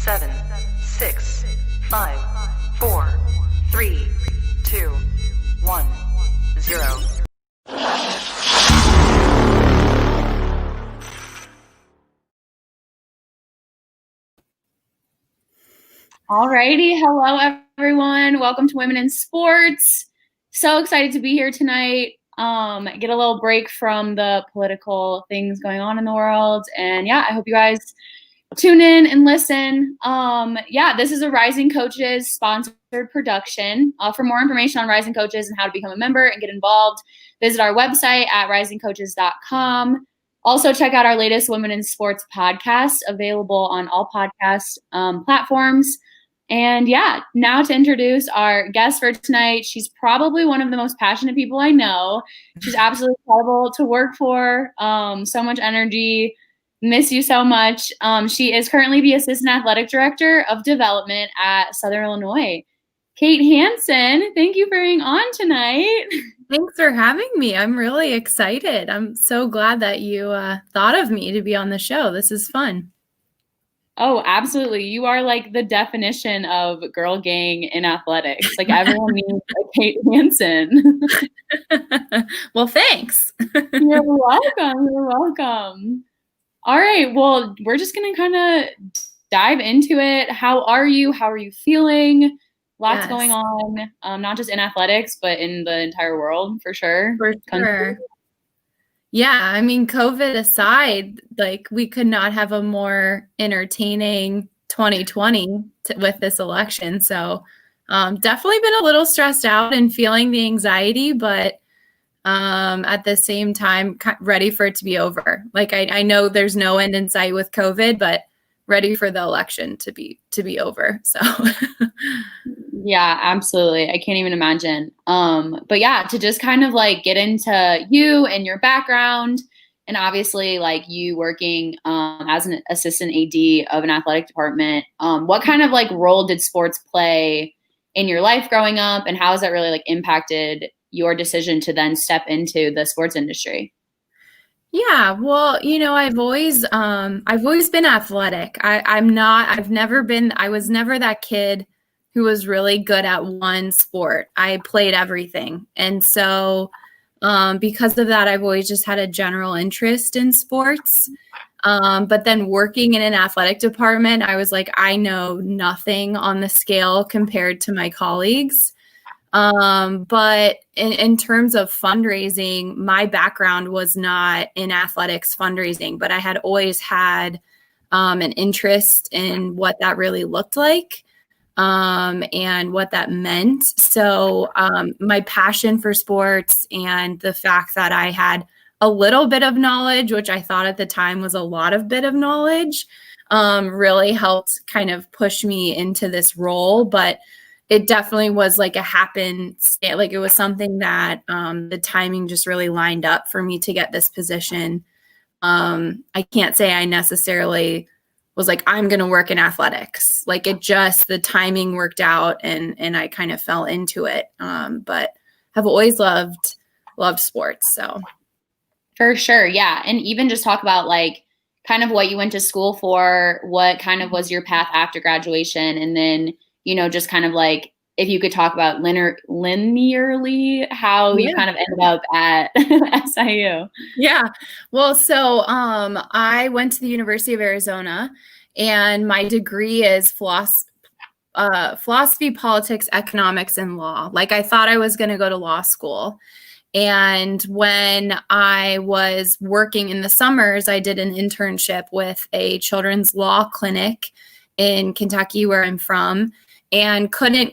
7, 6, 5, 4, 3, 2, 1, 0. Alrighty, hello everyone. Welcome to Women in Sports. So excited to be here tonight. Get a little break from the political things going on in the world. And yeah, I hope you guys tune in and listen. This is a Rising Coaches sponsored production. For more information on Rising Coaches and how to become a member and get involved, visit our website at risingcoaches.com. Also, check out our latest Women in Sports podcast, available on all podcast platforms. And yeah, now to introduce our guest for tonight. She's probably one of the most passionate people I know. She's absolutely incredible to work for. So much energy. Miss you so much. She is currently the Assistant Athletic Director of Development at Southern Illinois. Kate Hansen, thank you for being on tonight. Thanks for having me. I'm really excited. I'm so glad that you thought of me to be on the show. This is fun. Oh, absolutely. You are like the definition of girl gang in athletics. Like everyone needs a Kate Hansen. Well, thanks. You're welcome. You're welcome. All right. Well, we're just going to kind of dive into it. How are you? How are you feeling? Lots going on, not just in athletics, but in the entire world, for sure. For sure. Yeah, I mean, COVID aside, like we could not have a more entertaining 2020 with this election. So definitely been a little stressed out and feeling the anxiety, but at the same time, ready for it to be over. Like I know there's no end in sight with COVID, but ready for the election to be over. So yeah, absolutely. I can't even imagine. But yeah, to just kind of like get into you and your background, and obviously like you working as an assistant AD of an athletic department, what kind of like role did sports play in your life growing up, and how has that really like impacted your decision to then step into the sports industry? Yeah, well, I've always been athletic. I was never that kid who was really good at one sport. I played everything. And so because of that, I've always just had a general interest in sports. But then working in an athletic department, I was like, I know nothing on the scale compared to my colleagues. But in terms of fundraising, my background was not in athletics fundraising, but I had always had an interest in what that really looked like and what that meant. So my passion for sports and the fact that I had a little bit of knowledge, which I thought at the time was a lot of bit of knowledge, really helped kind of push me into this role. But it definitely was like like it was something that the timing just really lined up for me to get this position. I can't say I necessarily was like, I'm going to work in athletics. Like the timing worked out and I kind of fell into it. But have always loved sports. So For sure. Yeah. And even just talk about like kind of what you went to school for, what kind of was your path after graduation, and then just kind of like, if you could talk about linearly how you kind of ended up at SIU. Yeah. Well, so I went to the University of Arizona, and my degree is philosophy, politics, economics, and law. Like I thought I was going to go to law school. And when I was working in the summers, I did an internship with a children's law clinic in Kentucky, where I'm from, and couldn't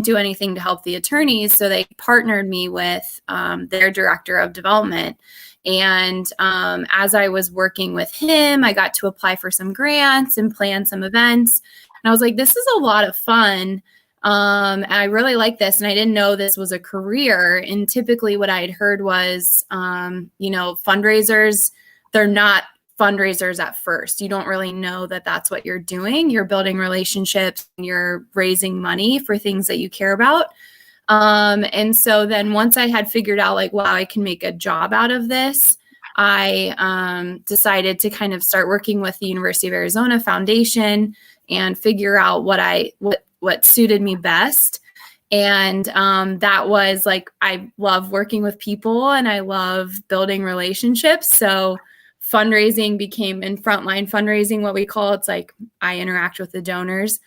do anything to help the attorneys. So they partnered me with their director of development. And as I was working with him, I got to apply for some grants and plan some events. And I was like, this is a lot of fun. And I really like this. And I didn't know this was a career. And typically what I had heard was, fundraisers, they're not fundraisers at first. You don't really know that that's what you're doing. You're building relationships and you're raising money for things that you care about. And so then once I had figured out like, wow, I can make a job out of this, I decided to kind of start working with the University of Arizona Foundation and figure out what suited me best. And that was like, I love working with people and I love building relationships. So fundraising became, in frontline fundraising, what we call, it's like I interact with the donors.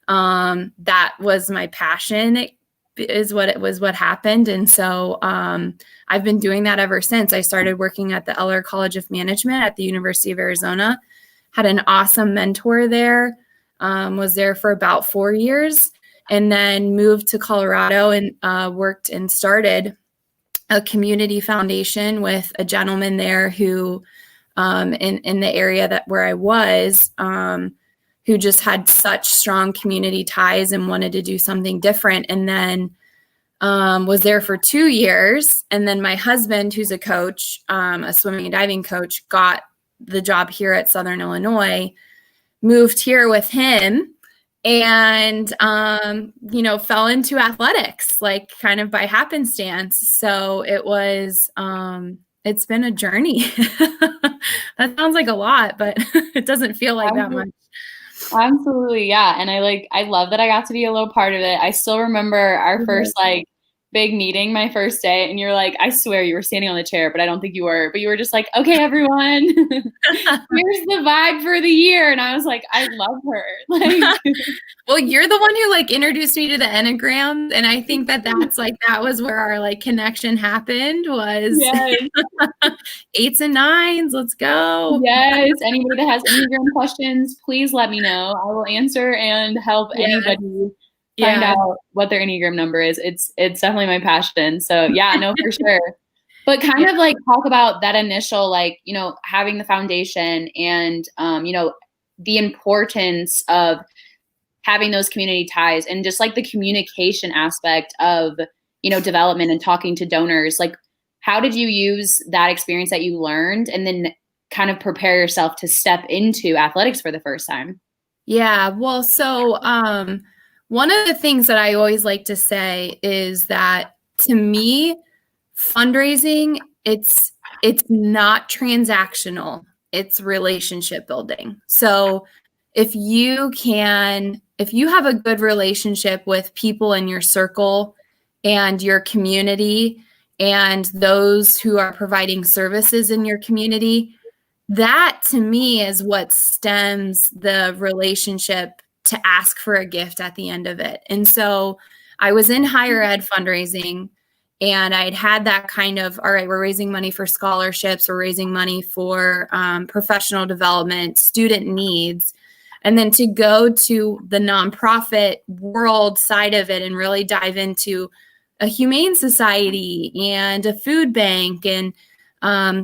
That was my passion. What happened. And so I've been doing that ever since. I started working at the Eller College of Management at the University of Arizona, had an awesome mentor there, was there for about 4 years, and then moved to Colorado and worked and started a community foundation with a gentleman there who in the area where I was, who just had such strong community ties and wanted to do something different. And then was there for 2 years. And then my husband, who's a coach, a swimming and diving coach, got the job here at Southern Illinois, moved here with him, and, fell into athletics, like kind of by happenstance. So it was, it's been a journey. That sounds like a lot, but it doesn't feel like that much. Absolutely. Yeah. And I love that I got to be a little part of it. I still remember our first big meeting, my first day, and you're like, I swear you were standing on the chair, but I don't think you were, but you were just like, okay, everyone, here's the vibe for the year. And I was like, I love her. Well, you're the one who introduced me to the Enneagram. And I think that was where our connection happened, was yes. 8s and 9s. Let's go. Yes. Anybody that has Enneagram questions, please let me know. I will answer and help anybody find out what their Enneagram number is. It's definitely my passion. So yeah, no, for sure. But kind of talk about that initial, having the foundation and, the importance of having those community ties and just the communication aspect of, development and talking to donors. How did you use that experience that you learned and then kind of prepare yourself to step into athletics for the first time? Yeah, well, so one of the things that I always like to say is that, to me, fundraising, it's not transactional, it's relationship building. So if you have a good relationship with people in your circle and your community and those who are providing services in your community, that to me is what stems the relationship to ask for a gift at the end of it. And so I was in higher ed fundraising, and I'd had that kind of, all right, we're raising money for scholarships, we're raising money for professional development, student needs. And then to go to the nonprofit world side of it and really dive into a humane society and a food bank and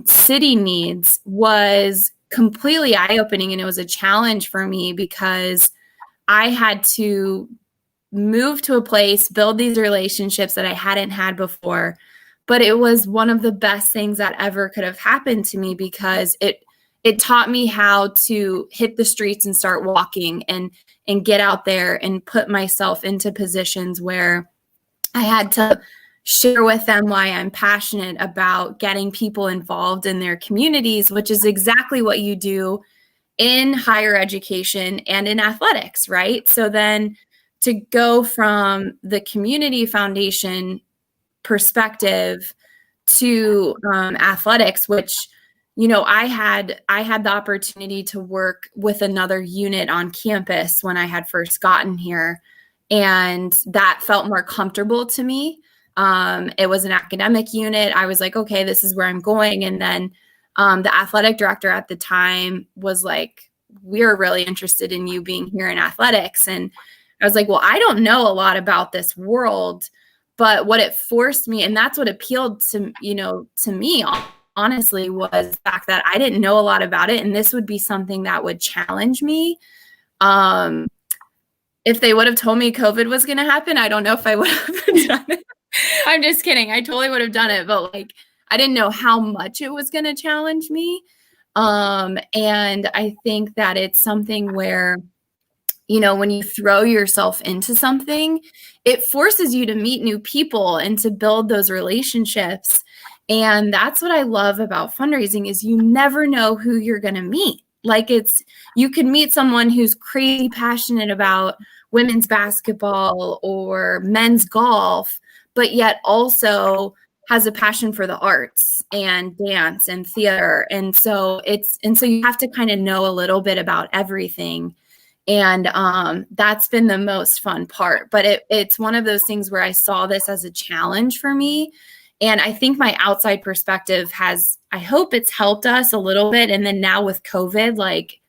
city needs was completely eye-opening. And it was a challenge for me because I had to move to a place, build these relationships that I hadn't had before. But it was one of the best things that ever could have happened to me because it taught me how to hit the streets and start walking and get out there and put myself into positions where I had to share with them why I'm passionate about getting people involved in their communities, which is exactly what you do in higher education and in athletics, right? So then to go from the community foundation perspective to athletics, which, I had the opportunity to work with another unit on campus when I had first gotten here, and that felt more comfortable to me. It was an academic unit. I was like, okay, this is where I'm going. And then the athletic director at the time was like, we're really interested in you being here in athletics. And I was like, well, I don't know a lot about this world, but what it forced me, and that's what appealed to me, honestly, was the fact that I didn't know a lot about it. And this would be something that would challenge me. If they would have told me COVID was going to happen, I don't know if I would have done it. I'm just kidding. I totally would have done it. But I didn't know how much it was going to challenge me. And I think that it's something where, when you throw yourself into something, it forces you to meet new people and to build those relationships. And that's what I love about fundraising is you never know who you're going to meet. Like you could meet someone who's crazy passionate about women's basketball or men's golf, but yet also has a passion for the arts and dance and theater. And so you have to kind of know a little bit about everything. And that's been the most fun part. But it's one of those things where I saw this as a challenge for me. And I think my outside perspective I hope it's helped us a little bit. And then now with COVID, like,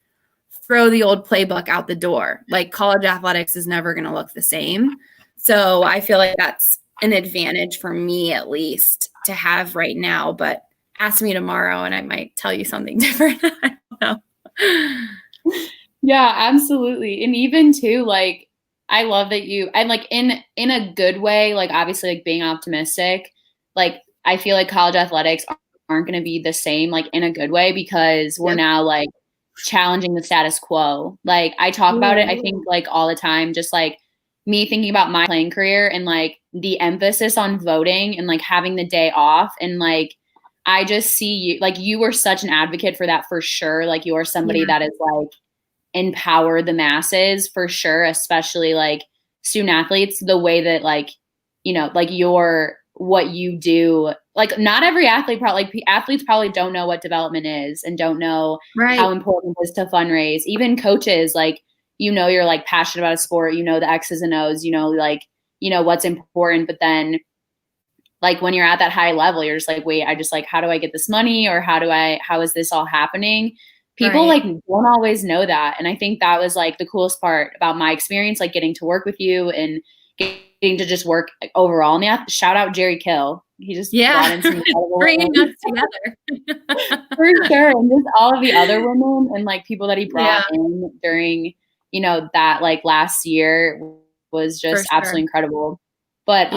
throw the old playbook out the door. Like, college athletics is never going to look the same. So I feel like that's an advantage for me, at least, to have right now. But ask me tomorrow and I might tell you something different. I don't know. Yeah, absolutely. And even too, like, I love that and like in a good way, like, obviously, like, being optimistic, like, I feel like college athletics aren't going to be the same, like, in a good way, because we're now like challenging the status quo. Like, I talk about it, I think, like, all the time, just like me thinking about my playing career and like the emphasis on voting and like having the day off. And like, I just see you, like, you were such an advocate for that, for sure. Like, you're somebody that is like empower the masses, for sure, especially like student athletes, the way that, like, you know, like, what you do. Like, not every athlete athletes probably don't know what development is and don't know how important it is to fundraise. Even coaches, like, you know, you're like passionate about a sport, you know, the X's and O's, you know, like, you know, what's important. But then, like, when you're at that high level, you're just like, wait, how do I get this money? Or how is this all happening? People like don't always know that. And I think that was like the coolest part about my experience, like getting to work with you and getting to just work overall in the shout out Jerry Kill. He just brought in some incredible bringing us together. For sure. And just all of the other women and like people that he brought in during, you know, that like last year was just absolutely incredible. But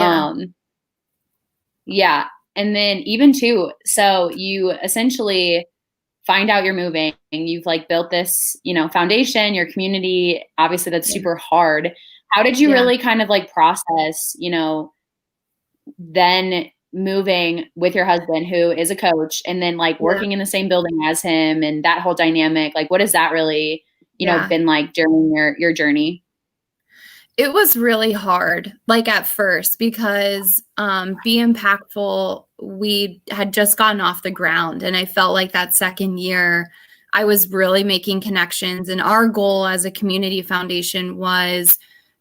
yeah. And then even too, so you essentially find out you're moving, you've like built this, you know, foundation, your community, obviously that's super hard. How did you really kind of like process, you know, then moving with your husband, who is a coach, and then like working in the same building as him and that whole dynamic? Like, what has that really, you know, been like during your journey? It was really hard, like, at first, because Be Impactful, we had just gotten off the ground, and I felt like that second year I was really making connections. And our goal as a community foundation was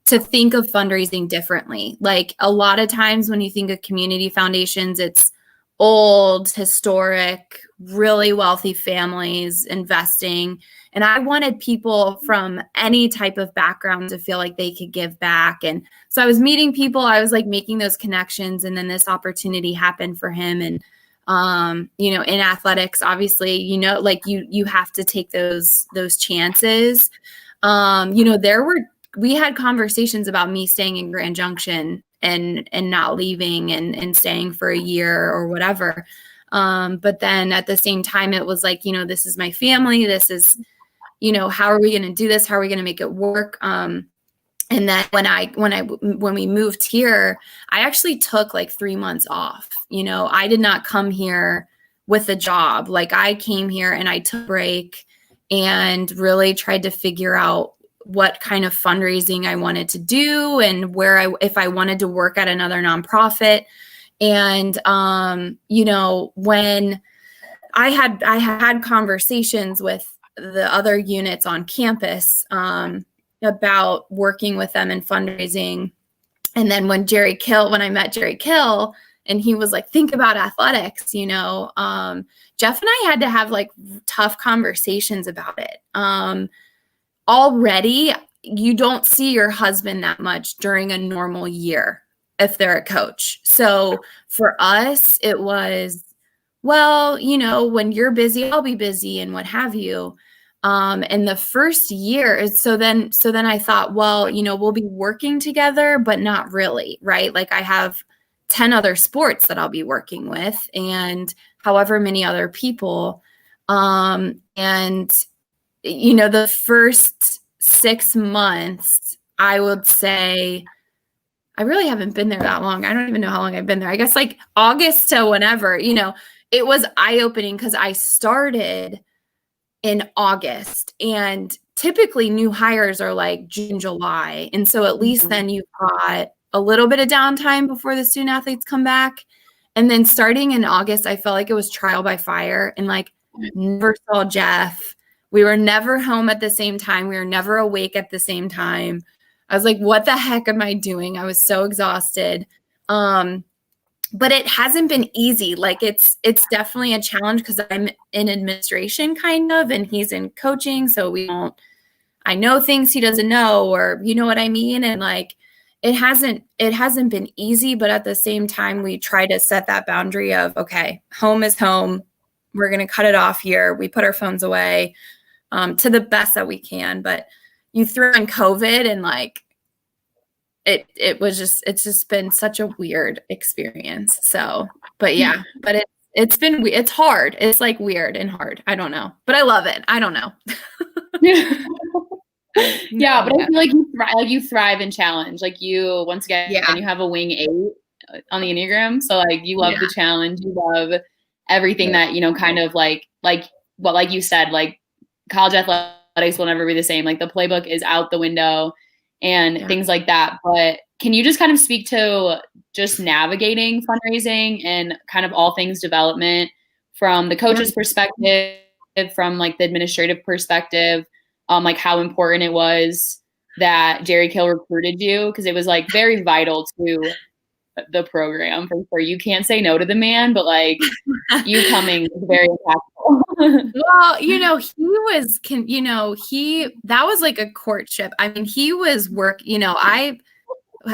to think of fundraising differently. Like, a lot of times when you think of community foundations, it's old, historic, really wealthy families investing. And I wanted people from any type of background to feel like they could give back. And so I was meeting people, I was like making those connections. And then this opportunity happened for him. And, you know, in athletics, obviously, you know, like you have to take those chances. You know, we had conversations about me staying in Grand Junction and not leaving and staying for a year or whatever. But then at the same time, it was like, you know, this is my family. This is, you know, how are we going to do this? How are we going to make it work? And then when we moved here, I actually took like 3 months off. You know, I did not come here with a job. Like, I came here and I took a break and really tried to figure out what kind of fundraising I wanted to do and if I wanted to work at another nonprofit. And, you know, when I had conversations with the other units on campus, about working with them in fundraising. And then when I met Jerry Kill, and he was like, think about athletics, you know, Jeff and I had to have like tough conversations about it. Already, you don't see your husband that much during a normal year if they're a coach. So for us, it was, well, you know, when you're busy, I'll be busy and what have you. And the first year, so then I thought, well, you know, we'll be working together, but not really, right? Like, I have 10 other sports that I'll be working with and however many other people. And, you know, the first 6 months, I would say, I really haven't been there that long. I don't even know how long I've been there. I guess like August to whenever, you know, it was eye-opening because I started in August, and typically new hires are like June, July. And so at least then you've got a little bit of downtime before the student athletes come back. And then starting in August, I felt like it was trial by fire, and like never saw Jeff. We were never home at the same time. We were never awake at the same time. I was like, what the heck am I doing? I was so exhausted. But it hasn't been easy. Like it's definitely a challenge because I'm in administration kind of, and he's in coaching. So I know things he doesn't know, or you know what I mean? And like, it hasn't been easy, but at the same time, we try to set that boundary of, okay, home is home. We're going to cut it off here. We put our phones away to the best that we can. But you throw in COVID, and like, it's just been such a weird experience. So, but yeah, but it's hard. It's like weird and hard. I don't know, but I love it. I don't know. Yeah, but I feel like you thrive in challenge. Like you, once again, and you have a wing 8 on the Enneagram. So like you love the challenge. You love everything that, kind of like you said, like college athletics will never be the same. Like the playbook is out the window and things like that. But can you just kind of speak to just navigating fundraising and kind of all things development from the coach's perspective, from like the administrative perspective, like how important it was that Jerry Kill recruited you? Because it was like very vital to the program for sure. You can't say no to the man, but like you coming is very impactful. Well, that was like a courtship. I mean, he was I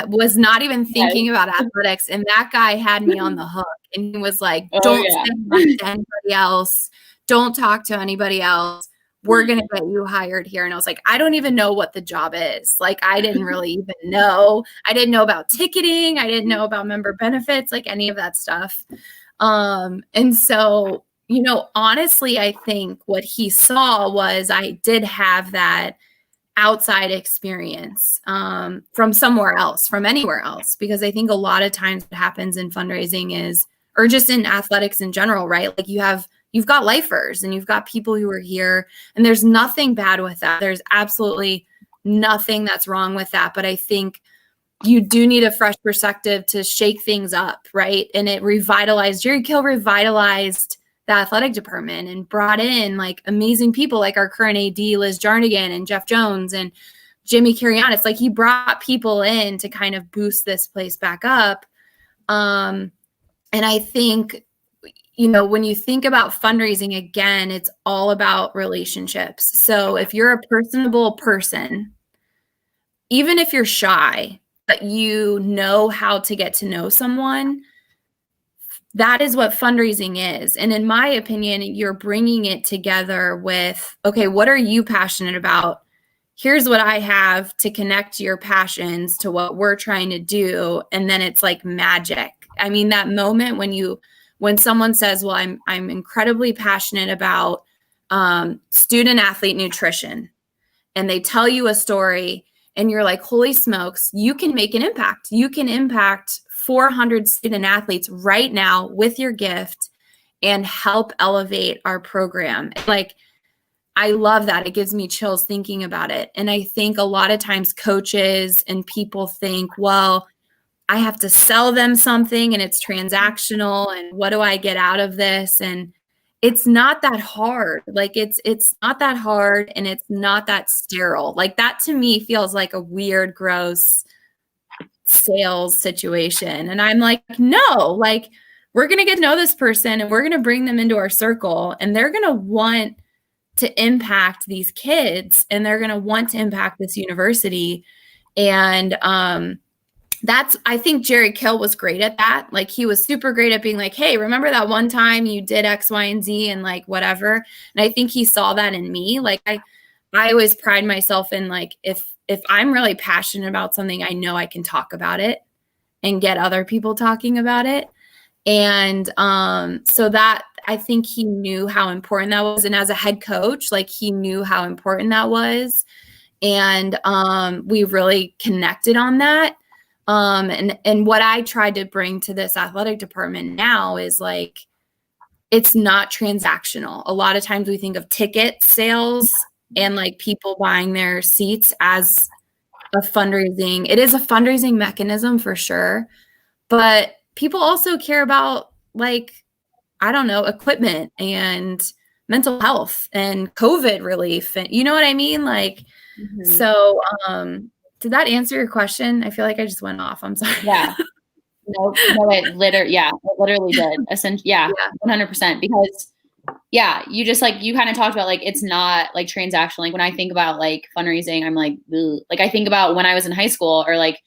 was not even thinking about athletics, and that guy had me on the hook, and he was like, don't say nothing to anybody else. Don't talk to anybody else. We're going to get you hired here. And I was like, I don't even know what the job is. Like, I didn't really even know. I didn't know about ticketing. I didn't know about member benefits, like any of that stuff. And so, honestly, I think what he saw was I did have that outside experience from somewhere else, from anywhere else, because I think a lot of times what happens in fundraising or just in athletics in general, right? Like you've got lifers and you've got people who are here, and there's nothing bad with that. There's absolutely nothing that's wrong with that. But I think you do need a fresh perspective to shake things up, right? And Jerry Kill revitalized the athletic department and brought in like amazing people like our current AD, Liz Jarnigan, and Jeff Jones and Jimmy Carrion. It's like he brought people in to kind of boost this place back up. And I think, when you think about fundraising, again, it's all about relationships. So if you're a personable person, even if you're shy, but you know how to get to know someone, that is what fundraising is. And in my opinion, you're bringing it together with, okay, what are you passionate about? Here's what I have to connect your passions to what we're trying to do. And then it's like magic. I mean, that moment when someone says, well, I'm incredibly passionate about student athlete nutrition, and they tell you a story and you're like, holy smokes, you can make an impact. You can impact 400 student athletes right now with your gift and help elevate our program. Like, I love that. It gives me chills thinking about it. And I think a lot of times coaches and people think, well, I have to sell them something and it's transactional, and what do I get out of this? And it's not that hard. Like it's not that hard, and it's not that sterile. Like that to me feels like a weird, gross sales situation. And I'm like, no, like we're going to get to know this person and we're going to bring them into our circle, and they're going to want to impact these kids, and they're going to want to impact this university. And, I think Jerry Kill was great at that. Like he was super great at being like, hey, remember that one time you did X, Y, and Z and like whatever. And I think he saw that in me. Like I always pride myself in like, if I'm really passionate about something, I know I can talk about it and get other people talking about it. And so that I think he knew how important that was. And as a head coach, like he knew how important that was. And we really connected on that. And what I tried to bring to this athletic department now is like, it's not transactional. A lot of times we think of ticket sales and like people buying their seats as a fundraising. It is a fundraising mechanism for sure, but people also care about, like, I don't know, equipment and mental health and COVID relief. And you know what I mean? Like, so did that answer your question? I feel like I just went off. I'm sorry. Yeah. No, it literally did. Essentially, 100%. Because you just like, you kind of talked about like, it's not like transactional. Like when I think about like fundraising, I'm like, ugh. Like I think about when I was in high school or like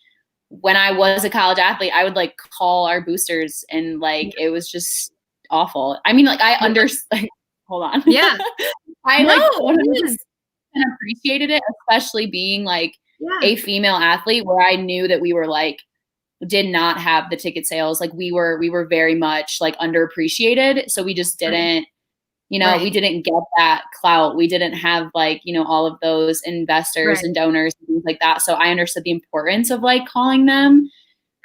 when I was a college athlete, I would like call our boosters and like, it was just awful. I mean, like I understand, hold on. Yeah. I like 100% appreciated it, especially being like a female athlete where I knew that we were like, did not have the ticket sales. Like we were very much like underappreciated. So we just didn't, you know, we didn't get that clout. We didn't have like, you know, all of those investors and donors and things like that. So I understood the importance of like calling them,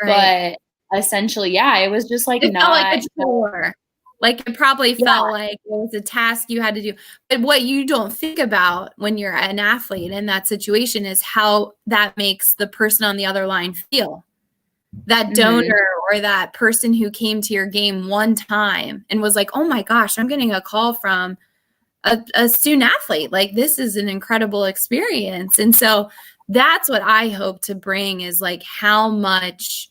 but essentially, it was just like, it not felt like a chore. Like it probably felt like it was a task you had to do. But what you don't think about when you're an athlete in that situation is how that makes the person on the other line feel. That donor or that person who came to your game one time and was like, oh my gosh, I'm getting a call from a student athlete. Like this is an incredible experience. And so that's what I hope to bring is like how much,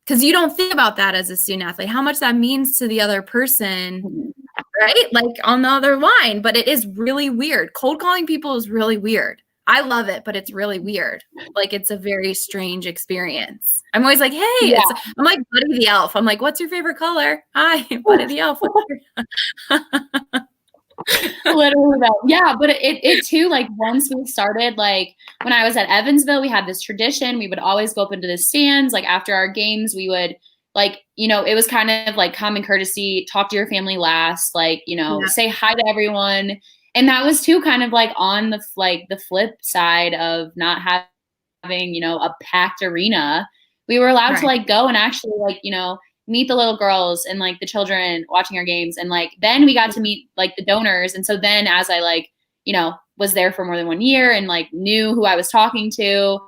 because you don't think about that as a student athlete, how much that means to the other person, right? Like on the other line, but it is really weird. Cold calling people is really weird. I love it, but it's really weird. Like it's a very strange experience. I'm always like, hey, I'm like Buddy the Elf. I'm like, what's your favorite color? Hi, Buddy the Elf. Literally that. Yeah, but it too, like once we started, like when I was at Evansville, we had this tradition. We would always go up into the stands. Like after our games, we would like, you know, it was kind of like common courtesy, talk to your family last, like, you know, say hi to everyone. And that was too kind of like on the flip side of not having, you know, a packed arena. We were allowed to like go and actually like, you know, meet the little girls and like the children watching our games. And like, then we got to meet like the donors. And so then as I like, you know, was there for more than 1 year and like knew who I was talking to,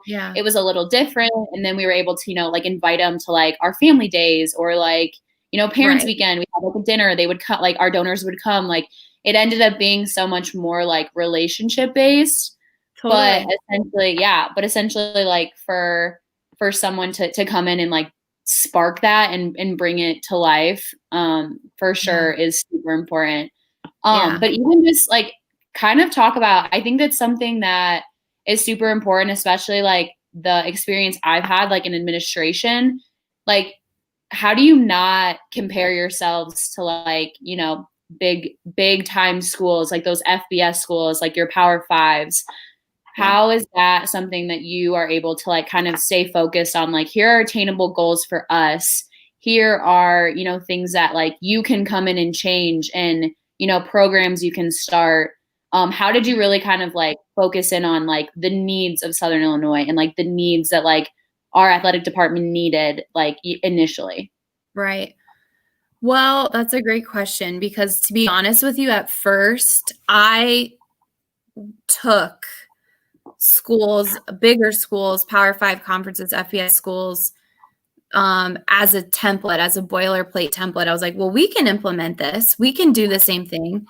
it was a little different. And then we were able to, you know, like invite them to like our family days or like, you know, parents weekend, we had like a dinner, they would come, like our donors would come, like it ended up being so much more like relationship based, but essentially like for someone to come in and like spark that and bring it to life, for sure is super important. But even just like kind of talk about, I think that's something that is super important, especially like the experience I've had like in administration, like how do you not compare yourselves to like, you know, big time schools, like those FBS schools, like your Power Fives? How is that something that you are able to like kind of stay focused on? Like, here are attainable goals for us. Here are, you know, things that like you can come in and change and, you know, programs you can start. How did you really kind of like focus in on like the needs of Southern Illinois and like the needs that like our athletic department needed like initially? Right. Well, that's a great question because to be honest with you, at first I took schools, bigger schools, Power 5 conferences, FBS schools, as a template, as a boilerplate template. I was like, well, we can implement this. We can do the same thing.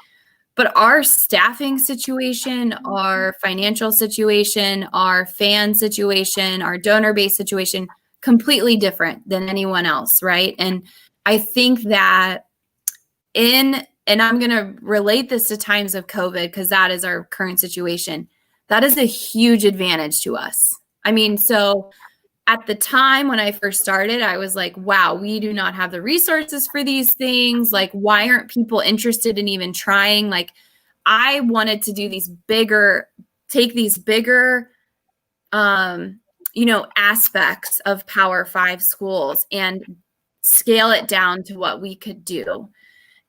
But our staffing situation, our financial situation, our fan situation, our donor-based situation, completely different than anyone else, right? And I think that and I'm going to relate this to times of COVID because that is our current situation. That is a huge advantage to us. I mean, so at the time when I first started, I was like, wow, we do not have the resources for these things. Like, why aren't people interested in even trying? Like, I wanted to do take these bigger, you know, aspects of Power 5 schools and scale it down to what we could do.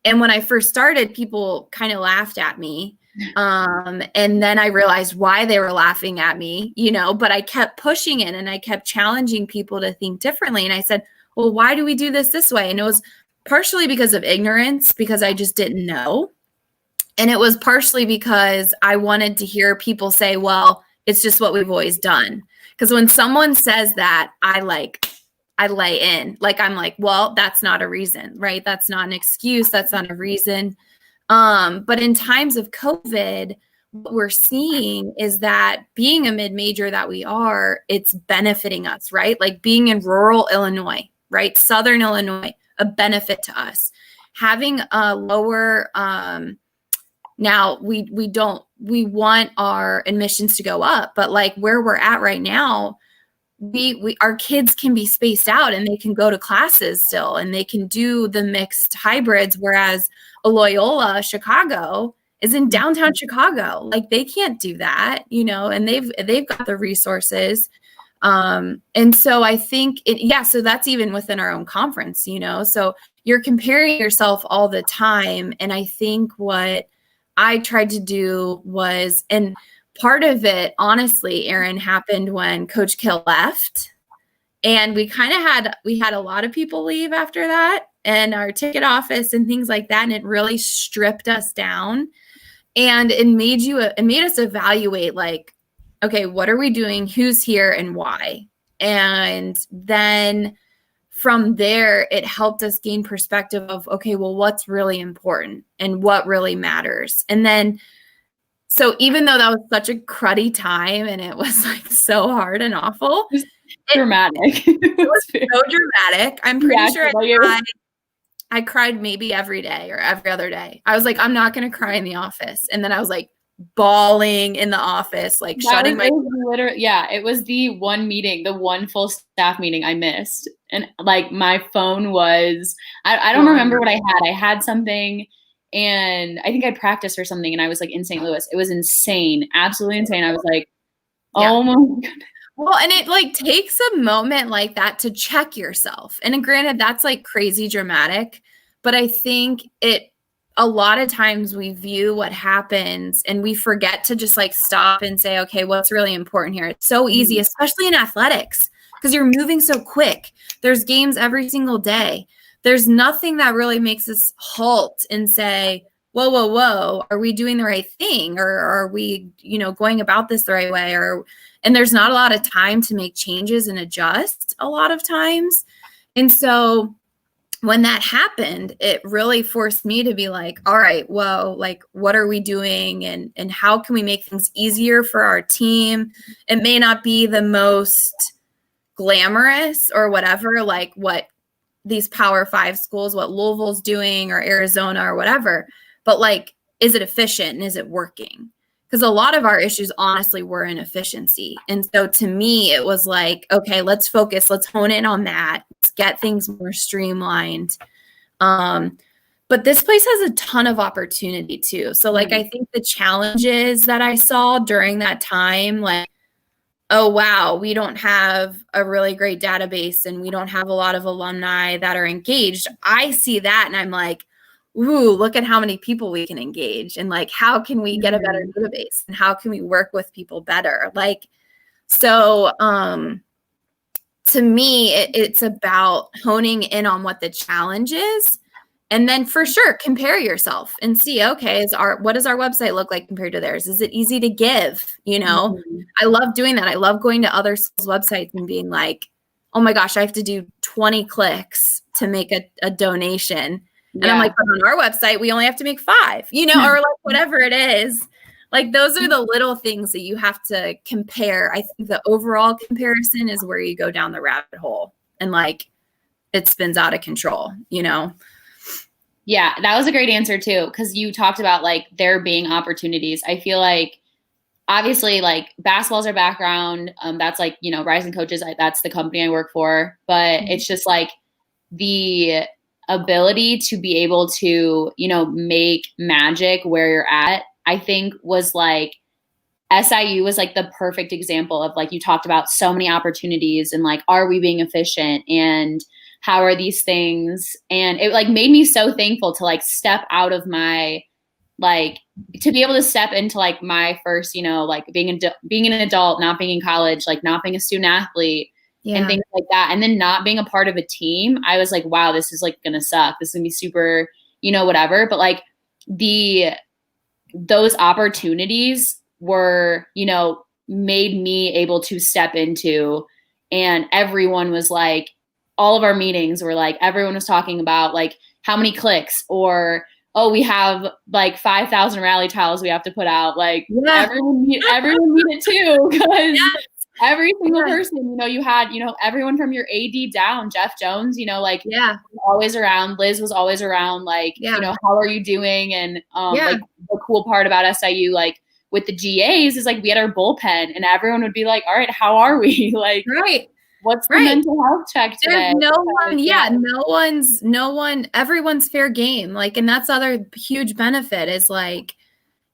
And when I first started, people kind of laughed at me. And then I realized why they were laughing at me, you know, but I kept pushing it and I kept challenging people to think differently. And I said, well, why do we do this way? And it was partially because of ignorance, because I just didn't know. And it was partially because I wanted to hear people say, well, it's just what we've always done. Because when someone says that, I lay in. Like, I'm like, well, that's not a reason, right? That's not an excuse. That's not a reason. But in times of COVID, what we're seeing is that being a mid-major that we are, it's benefiting us, right? Like being in rural Illinois, right? Southern Illinois, a benefit to us. Having a lower, now we want our admissions to go up, but like where we're at right now, our kids can be spaced out and they can go to classes still and they can do the mixed hybrids, whereas a Loyola Chicago is in downtown Chicago. Like they can't do that, and they've got the resources. And so I think so that's even within our own conference, so you're comparing yourself all the time. And I think what I tried to do was, and part of it, honestly, Erin, happened when Coach Kill left. And we had a lot of people leave after that, and our ticket office and things like that. And it really stripped us down. And it made us evaluate, like, okay, what are we doing? Who's here and why? And then from there, it helped us gain perspective of, okay, well, what's really important and what really matters. And then, so even though that was such a cruddy time and it was like so hard and awful, dramatic. It was so dramatic. I'm pretty sure I cried maybe every day or every other day. I was like, I'm not going to cry in the office. And then I was like bawling in the office, like shutting my. It was the one meeting, the one full staff meeting I missed. And like my phone was, I don't remember what I had. I had something and I think I'd practiced or something. And I was like in St. Louis. It was insane. Absolutely insane. I was like, oh my God. Well, and it like takes a moment like that to check yourself. And granted, that's like crazy dramatic, but I think a lot of times we view what happens and we forget to just like stop and say, okay, what's really important here? It's so easy, especially in athletics, because you're moving so quick. There's games every single day. There's nothing that really makes us halt and say, whoa, are we doing the right thing? Or are we, going about this the right way? And there's not a lot of time to make changes and adjust a lot of times. And so when that happened, it really forced me to be like, all right, well, like, what are we doing? And how can we make things easier for our team? It may not be the most glamorous or whatever, like what these Power 5 schools, what Louisville's doing or Arizona or whatever, but like, is it efficient and is it working? Because a lot of our issues, honestly, were inefficiency. And so to me, it was like, okay, let's focus. Let's hone in on that. Let's get things more streamlined. But this place has a ton of opportunity too. So like, I think the challenges that I saw during that time, like, oh, wow, we don't have a really great database and we don't have a lot of alumni that are engaged. I see that and I'm like, ooh, look at how many people we can engage and like, how can we get a better database and how can we work with people better? Like, so to me, it's about honing in on what the challenge is. And then for sure, compare yourself and see, okay, what does our website look like compared to theirs? Is it easy to give? I love doing that. I love going to other schools' websites and being like, oh my gosh, I have to do 20 clicks to make a donation. And I'm like, but on our website, we only have to make 5, or like whatever it is. Like those are the little things that you have to compare. I think the overall comparison is where you go down the rabbit hole and like it spins out of control, Yeah, that was a great answer too, because you talked about like there being opportunities. I feel like obviously like basketball's our background. That's like, Rising Coaches, that's the company I work for. But it's just like the ability to be able to, make magic where you're at, I think was like SIU was like the perfect example of like, you talked about so many opportunities and like, are we being efficient and how are these things? And it like made me so thankful to like step out of my, like to be able to step into like my first, like being an adult, not being in college, like not being a student athlete and things like that. And then not being a part of a team, I was like, wow, this is like going to suck. This is going to be super, whatever. But like those opportunities were, made me able to step into, and everyone was like, all of our meetings were like, everyone was talking about like how many clicks, or, oh, we have like 5,000 rally tiles we have to put out. Like everyone need it too. Because every single person, you had, everyone from your AD down, Jeff Jones, like always around. Liz was always around. Like, how are you doing? And like the cool part about SIU, like with the GAs is like we had our bullpen, and everyone would be like, all right, how are we? Like, what's the mental health check today? There's no one, everyone's fair game. Like, and that's other huge benefit is like,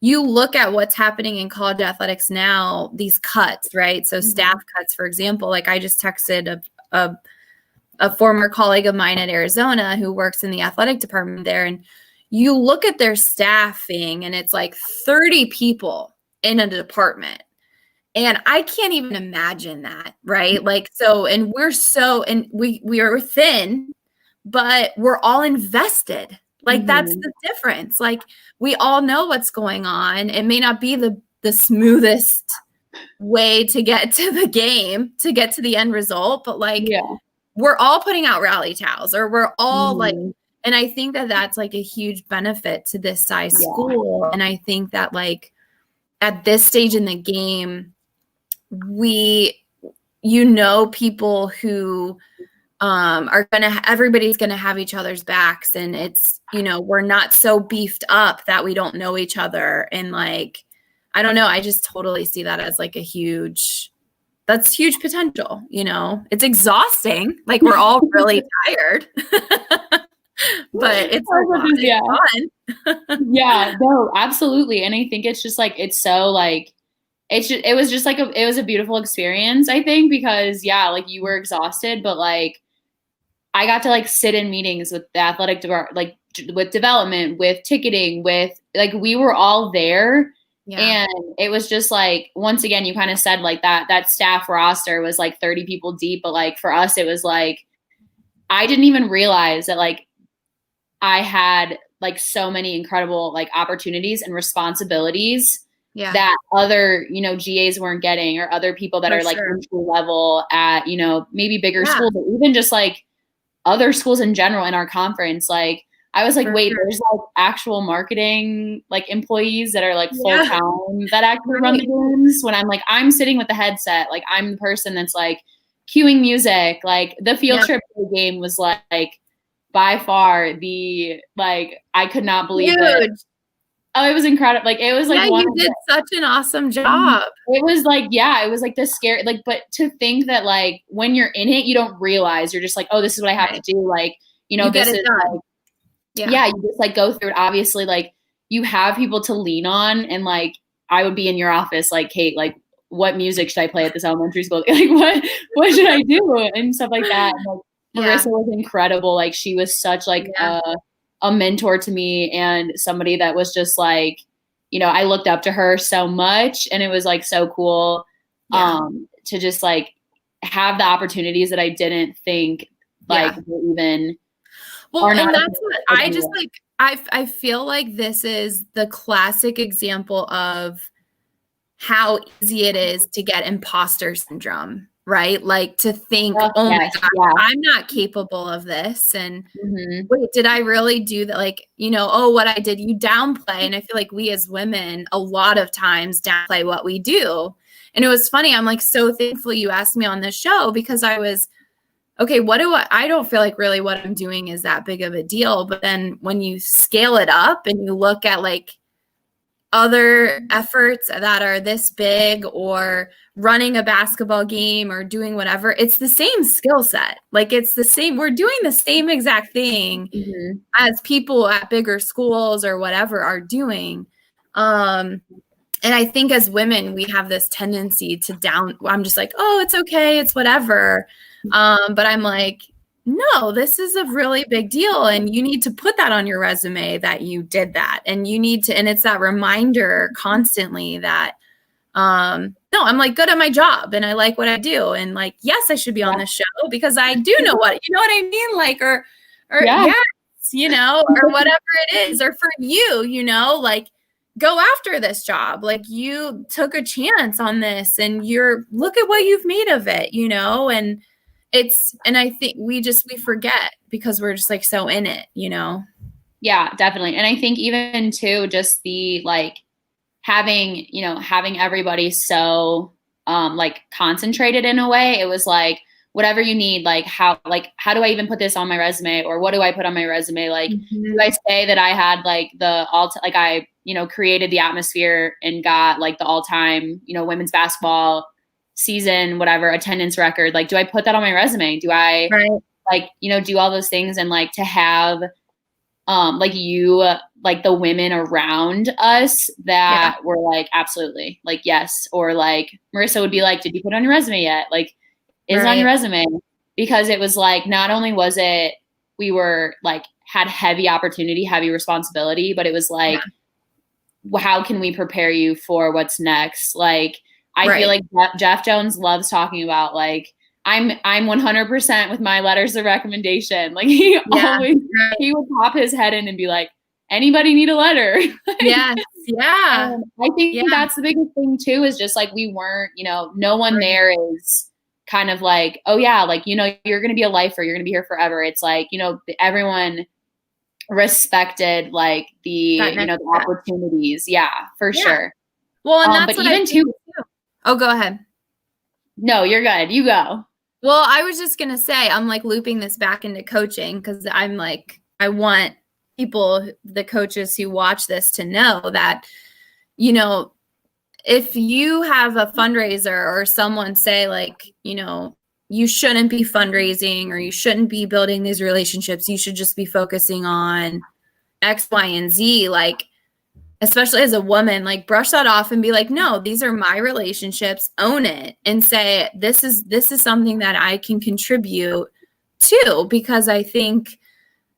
you look at what's happening in college athletics now, these cuts, right? So staff cuts, for example, like I just texted a former colleague of mine at Arizona who works in the athletic department there. And you look at their staffing and it's like 30 people in a department. And I can't even imagine that, right? Like, so, and we are thin, but we're all invested. Like, that's the difference. Like, we all know what's going on. It may not be the smoothest way to get to the game, to get to the end result, but like, we're all putting out rally towels, or we're all like, and I think that that's like a huge benefit to this size school. And I think that like at this stage in the game, people who everybody's going to have each other's backs, and it's, we're not so beefed up that we don't know each other. And like, I don't know, I just totally see that as like that's huge potential. It's exhausting. Like, we're all really tired, but it's fun. No, absolutely. And I think it's just like, it's so like, it was just like it was a beautiful experience, I think, because like you were exhausted, but like I got to like sit in meetings with the athletic department, like with development, with ticketing, with like, we were all there. And it was just like, once again, you kind of said like that staff roster was like 30 people deep, but like for us, it was like, I didn't even realize that like I had like so many incredible like opportunities and responsibilities that other, GAs weren't getting, or other people that are like entry level at, maybe bigger schools, or even just like other schools in general in our conference. Like, I was like, wait, there's like actual marketing, like employees that are like full time that actually run the games, when I'm like, I'm sitting with the headset. Like, I'm the person that's like cueing music. Like, the field trip to the game was like by far the, like, I could not believe it. Oh, it was incredible. Like, it was like, you did such an awesome job. It was like, it was like this scary, like, but to think that like when you're in it, you don't realize, you're just like, oh, this is what I have to do. Like, this is like, you just like go through it. Obviously, like, you have people to lean on, and like, I would be in your office, like, Kate, like, what music should I play at this elementary school? Like, what should I do? And stuff like that. And, like, Marissa was incredible. Like, she was such like a mentor to me, and somebody that was just like, I looked up to her so much, and it was like so cool to just like have the opportunities that I didn't think like were even. Well, and that's what I just like, I feel like this is the classic example of how easy it is to get imposter syndrome, right? Like, to think, oh my God, I'm not capable of this. And wait, did I really do that? Like, what I did, you downplay. And I feel like we as women, a lot of times downplay what we do. And it was funny. I'm like, so thankful you asked me on this show, because I was, okay, I don't feel like really what I'm doing is that big of a deal. But then when you scale it up and you look at like other efforts that are this big, or running a basketball game, or doing whatever, it's the same skill set. Like, it's the same, we're doing the same exact thing as people at bigger schools or whatever are doing. And I think as women, we have this tendency to I'm just like, oh, it's okay, it's whatever. But I'm like, no, this is a really big deal. And you need to put that on your resume that you did that. And you need to, and it's that reminder constantly that, No, I'm like good at my job and I like what I do. And like, yes, I should be on this show because I do know what, you know what I mean? Like, or yes, you know, or whatever it is, or for you, you know, like go after this job. Like you took a chance on this and look at what you've made of it, you know? And I think we forget because we're just like so in it, you know? Yeah, definitely. And I think even too, just the like having everybody so like concentrated in a way, it was like, whatever you need, like how do I even put this on my resume, or what do I put on my resume? Like, do I say that I had like I, you know, created the atmosphere and got like the all-time, you know, women's basketball season, whatever, attendance record. Like, do I put that on my resume? Do I like, you know, do all those things? And like to have like you, like the women around us that were like, absolutely, like, yes. Or like Marissa would be like, did you put it on your resume yet? Like, is it on your resume? Because it was like, not only was it, we were like, had heavy opportunity, heavy responsibility, but it was like, how can we prepare you for what's next? Like, I feel like Jeff Jones loves talking about like, I'm 100% with my letters of recommendation. Like he would pop his head in and be like, anybody need a letter? Yes. Yeah. I think that's the biggest thing too, is just like, we weren't, you know, no one there is kind of like, oh yeah, like, you know, you're going to be a lifer, you're going to be here forever. It's like, you know, everyone respected like the, you know, the opportunities. Yeah, for sure. Well, and that's but even too. Oh, go ahead. No, you're good. You go. Well, I was just going to say, I'm like looping this back into coaching because I'm like, I want people, the coaches who watch this, to know that, you know, if you have a fundraiser or someone say like, you know, you shouldn't be fundraising or you shouldn't be building these relationships, you should just be focusing on X, Y, and Z, like, especially as a woman, like brush that off and be like, no, these are my relationships, own it and say, this is something that I can contribute to. Because I think,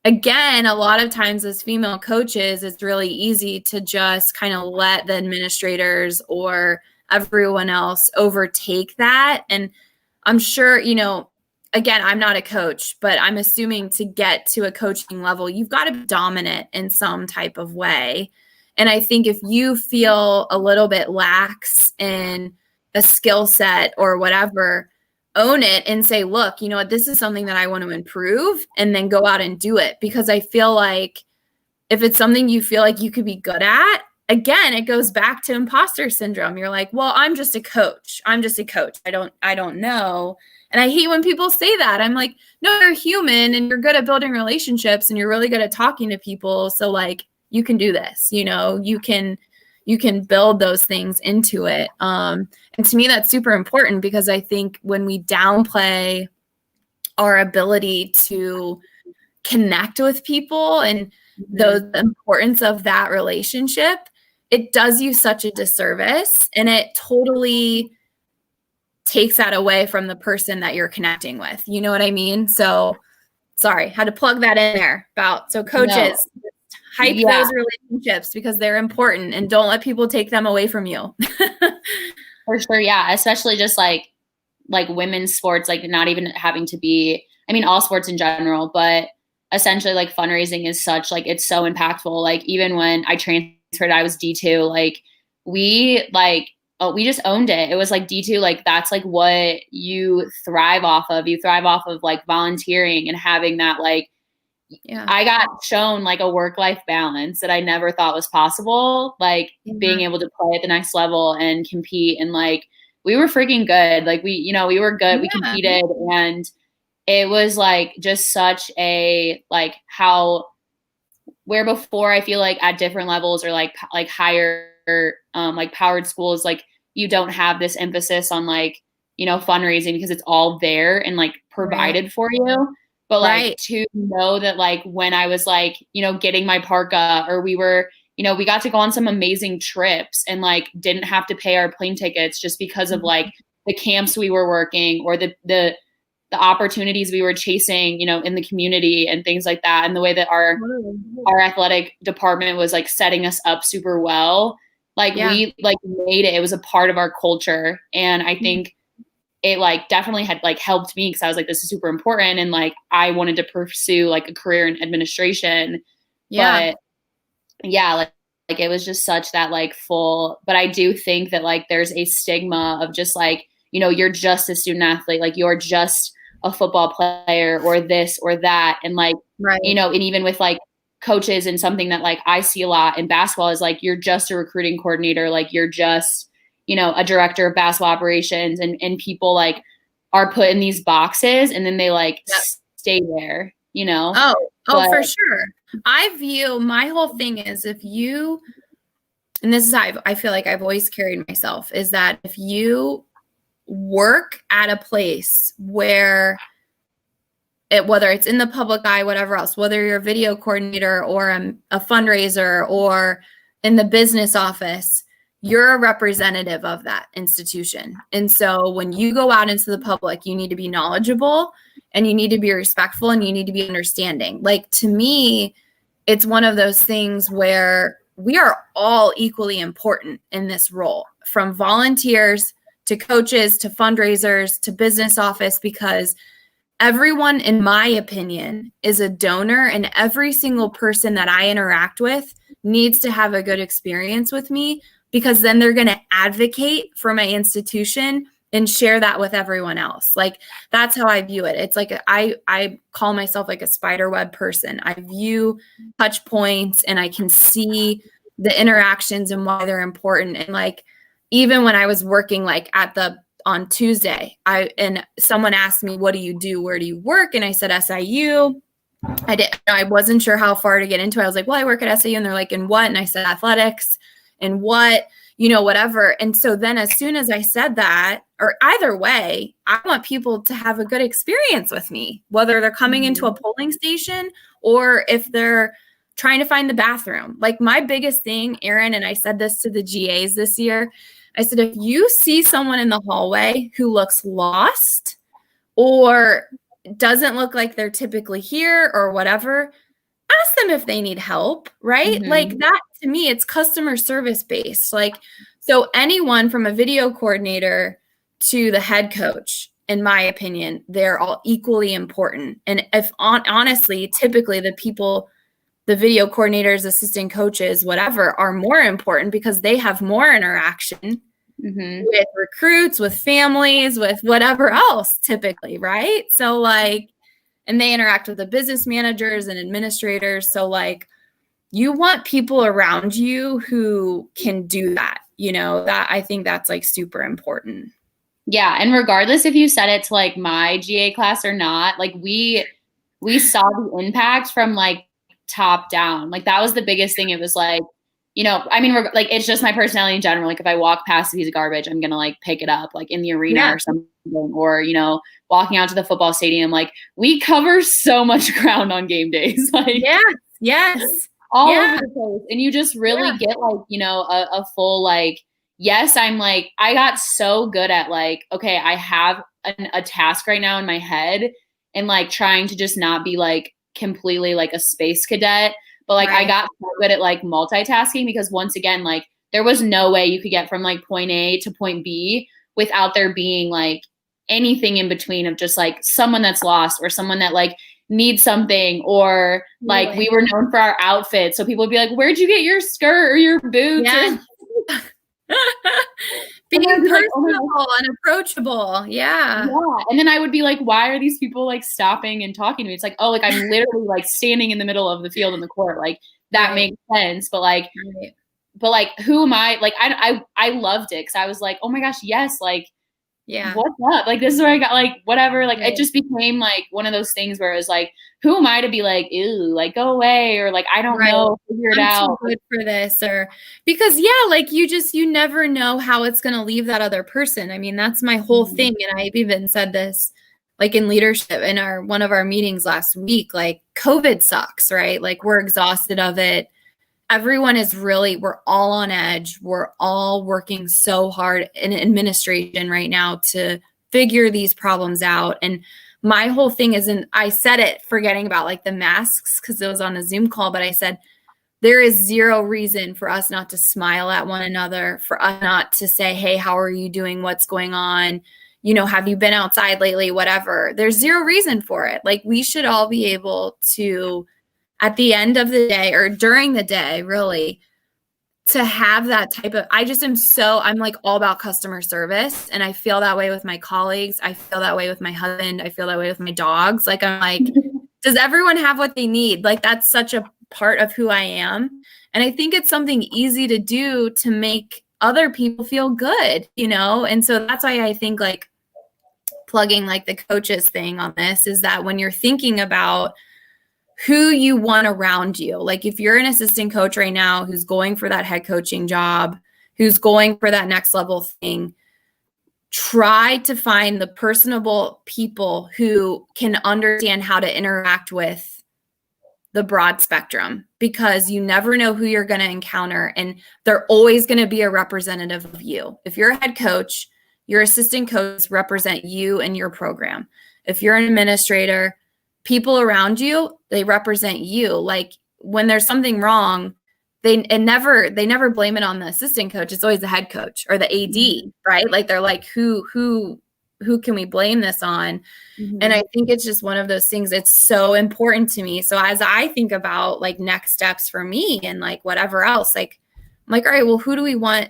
again, a lot of times as female coaches, it's really easy to just kind of let the administrators or everyone else overtake that. And I'm sure, you know, again, I'm not a coach, but I'm assuming to get to a coaching level, you've got to be dominant in some type of way. And I think if you feel a little bit lax in a skill set or whatever, own it and say, look, you know what, this is something that I want to improve, and then go out and do it. Because I feel like if it's something you feel like you could be good at, again, it goes back to imposter syndrome. You're like, well, I'm just a coach. I don't know. And I hate when people say that. I'm like, no, you're human and you're good at building relationships and you're really good at talking to people. So like, you can do this, you know, you can build those things into it. And to me, that's super important, because I think when we downplay our ability to connect with people and the importance of that relationship, it does you such a disservice, and it totally takes that away from the person that you're connecting with. You know what I mean? So sorry, had to plug that in there so coaches, hype those relationships because they're important, and don't let people take them away from you. For sure. Yeah. Especially just like women's sports, like not even having to be, I mean, all sports in general, but essentially like fundraising is such, like, it's so impactful. Like even when I transferred, I was D2, like we just owned it. It was like D2, like that's like what you thrive off of. You thrive off of like volunteering and having that, like, I got shown like a work-life balance that I never thought was possible, like being able to play at the next level and compete. And like, we were freaking good. Like we were good. We competed, and it was like just such a, like where before I feel like at different levels or like higher, like powered schools, like you don't have this emphasis on like, you know, fundraising because it's all there and like provided for you. But like to know that like when I was like, you know, getting my parka, or we were, you know, we got to go on some amazing trips and like didn't have to pay our plane tickets just because of like the camps we were working, or the opportunities we were chasing, you know, in the community and things like that. And the way that our athletic department was like setting us up super well. Like we like made it. It was a part of our culture. And I think it like definitely had like helped me because I was like, this is super important. And like, I wanted to pursue like a career in administration. Yeah. But yeah, like it was just such that like but I do think that like there's a stigma of just like, you know, you're just a student athlete, like you're just a football player or this or that. And like, you know, and even with like coaches and something that like I see a lot in basketball is like, you're just a recruiting coordinator. Like you're just, you know, a director of basketball operations and people like are put in these boxes and then they like stay there, you know? Oh, for sure. I view my whole thing is if you, and this is how I feel like I've always carried myself, is that if you work at a place where whether it's in the public eye, whatever else, whether you're a video coordinator or a fundraiser or in the business office, you're a representative of that institution. And so when you go out into the public, you need to be knowledgeable and you need to be respectful and you need to be understanding. Like to me, it's one of those things where we are all equally important in this role, from volunteers to coaches to fundraisers to business office, because everyone, in my opinion, is a donor, and every single person that I interact with needs to have a good experience with me, because then they're going to advocate for my institution and share that with everyone else. Like that's how I view it. It's like I call myself like a spider web person. I view touch points and I can see the interactions and why they're important. And like even when I was working like on Tuesday, and someone asked me, what do you do? Where do you work? And I said, SIU. I wasn't sure how far to get into it. I was like, well, I work at SIU. And they're like, in what? And I said, athletics. And what, you know, whatever. And so then as soon as I said that, or either way, I want people to have a good experience with me, whether they're coming into a polling station or if they're trying to find the bathroom. Like my biggest thing, Erin, and I said this to the GAs this year, I said, if you see someone in the hallway who looks lost or doesn't look like they're typically here or whatever, ask them if they need help, right? Like that, to me, it's customer service based. Like, so anyone from a video coordinator to the head coach, in my opinion, they're all equally important. And if honestly, typically the people, the video coordinators, assistant coaches, whatever, are more important because they have more interaction with recruits, with families, with whatever else typically, right? So like, and they interact with the business managers and administrators. So like you want people around you who can do that, you know, that I think that's like super important. Yeah. And regardless if you said it to like my GA class or not, like we saw the impact from like top down. Like that was the biggest thing. It was like, you know, I mean, like it's just my personality in general. Like if I walk past a piece of garbage, I'm going to like pick it up like in the arena or something, or, you know, walking out to the football stadium. Like we cover so much ground on game days. Like yes. All over the place. And you just really get like, you know, a full like, yes, I'm like, I got so good at like, okay, I have a task right now in my head and like trying to just not be like completely like a space cadet. But like I got so good at like multitasking because once again, like there was no way you could get from like point A to point B without there being like anything in between of just like someone that's lost or someone that like needs something, or like we were known for our outfits. So people would be like, where'd you get your skirt or your boots? Yeah. Being personable and approachable. Yeah. And then I would be like, why are these people like stopping and talking to me? It's like, oh, like I'm literally like standing in the middle of the field in the court. Like that makes sense. But like, who am I? Like, I loved it. Cause I was like, oh my gosh, yes. Like, what's up? Like, this is where I got like, whatever. Like, it just became like one of those things where it was like, who am I to be like, ew, like go away, or like I don't know, figure it out. Too good for this, or because like you never know how it's gonna leave that other person. I mean, that's my whole thing, and I've even said this like in leadership in one of our meetings last week. Like COVID sucks, right? Like we're exhausted of it. Everyone is we're all on edge. We're all working so hard in administration right now to figure these problems out. And my whole thing is, I said it forgetting about like the masks because it was on a Zoom call, but I said, there is zero reason for us not to smile at one another, for us not to say, hey, how are you doing? What's going on? You know, have you been outside lately? Whatever. There's zero reason for it. Like, we should all be able to, at the end of the day or during the day, really, to have that type of, I'm like all about customer service. And I feel that way with my colleagues. I feel that way with my husband. I feel that way with my dogs. Like, I'm like, does everyone have what they need? Like, that's such a part of who I am. And I think it's something easy to do to make other people feel good, you know? And so that's why I think, like, plugging like the coaches thing on this is that when you're thinking about who you want around you, like if you're an assistant coach right now who's going for that head coaching job, who's going for that next level thing, try to find the personable people who can understand how to interact with the broad spectrum, because you never know who you're going to encounter, and they're always going to be a representative of you. If you're a head coach, your assistant coaches represent you and your program. If you're an administrator, people around you, they represent you. Like, when there's something wrong, they never blame it on the assistant coach. It's always the head coach or the AD, right? Like, they're like, who can we blame this on? Mm-hmm. And I think it's just one of those things. It's so important to me. So as I think about like next steps for me and like whatever else, like, I'm like, all right, well, who do we want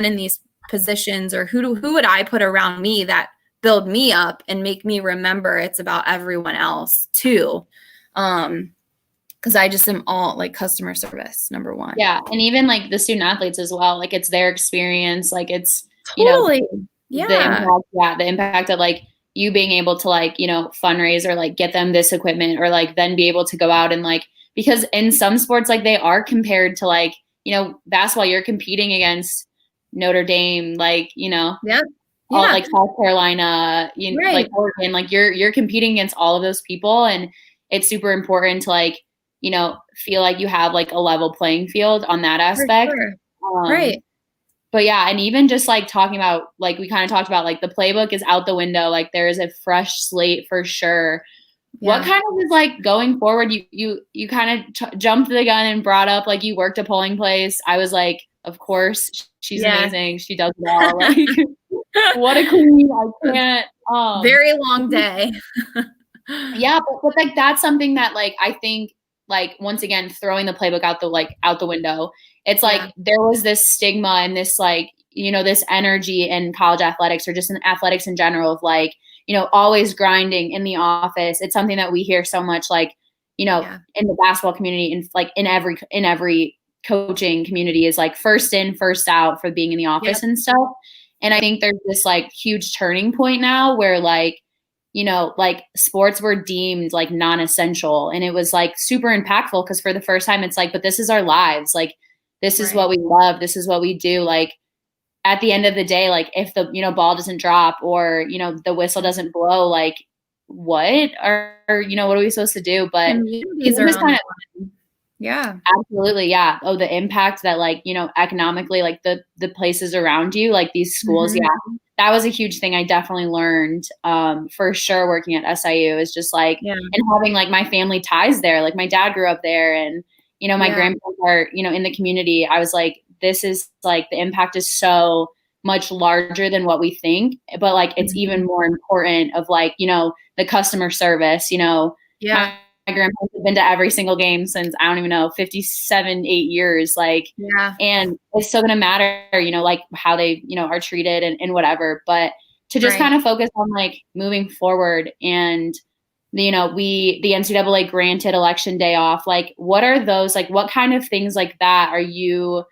in these positions, or who would I put around me that build me up and make me remember it's about everyone else too? Because I just am all like customer service, number one. Yeah. And even like the student athletes as well, like it's their experience, like it's, totally. The impact of like you being able to like, fundraise or like get them this equipment, or like then be able to go out and like, because in some sports, like they are compared to like, basketball, you're competing against Notre Dame, like, all like South Carolina, right. like Oregon, like you're competing against all of those people. And it's super important to like, feel like you have like a level playing field on that aspect. Sure. Right. But yeah, and even just like talking about, like we kind of talked about, like the playbook is out the window. Like there is a fresh slate for sure. Yeah. What kind of is like going forward? You kind of jumped the gun and brought up like you worked a polling place. I was like, of course, she's amazing. She does it all. Like, what a queen! I can't. Very long day. Yeah, but like that's something that like I think like once again throwing the playbook out the window. It's like there was this stigma and this like this energy in college athletics, or just in athletics in general, of like always grinding in the office. It's something that we hear so much, like in the basketball community, and like in every coaching community is like first in, first out for being in the office and stuff. And I think there's this like huge turning point now where like, like sports were deemed like non-essential, and it was like super impactful because for the first time it's like, but this is our lives. Like this is what we love. This is what we do. Like at the end of the day, like if the, ball doesn't drop or, the whistle doesn't blow, like what are, what are we supposed to do? But these are kind of, yeah, absolutely. Yeah. Oh, the impact that like, economically, like the places around you, like these schools. Mm-hmm. Yeah. That was a huge thing I definitely learned for sure working at SIU is just like, and having like my family ties there. Like my dad grew up there, and, my grandparents are, in the community. I was like, this is like the impact is so much larger than what we think, but like it's even more important of like, the customer service, my grandparents have been to every single game since, I don't even know, 57, 8 years. Like, and it's still going to matter, like how they, are treated and whatever, but to just kind of focus on like moving forward. And, the NCAA granted election day off. Like, what are those, like, what kind of things like that are you,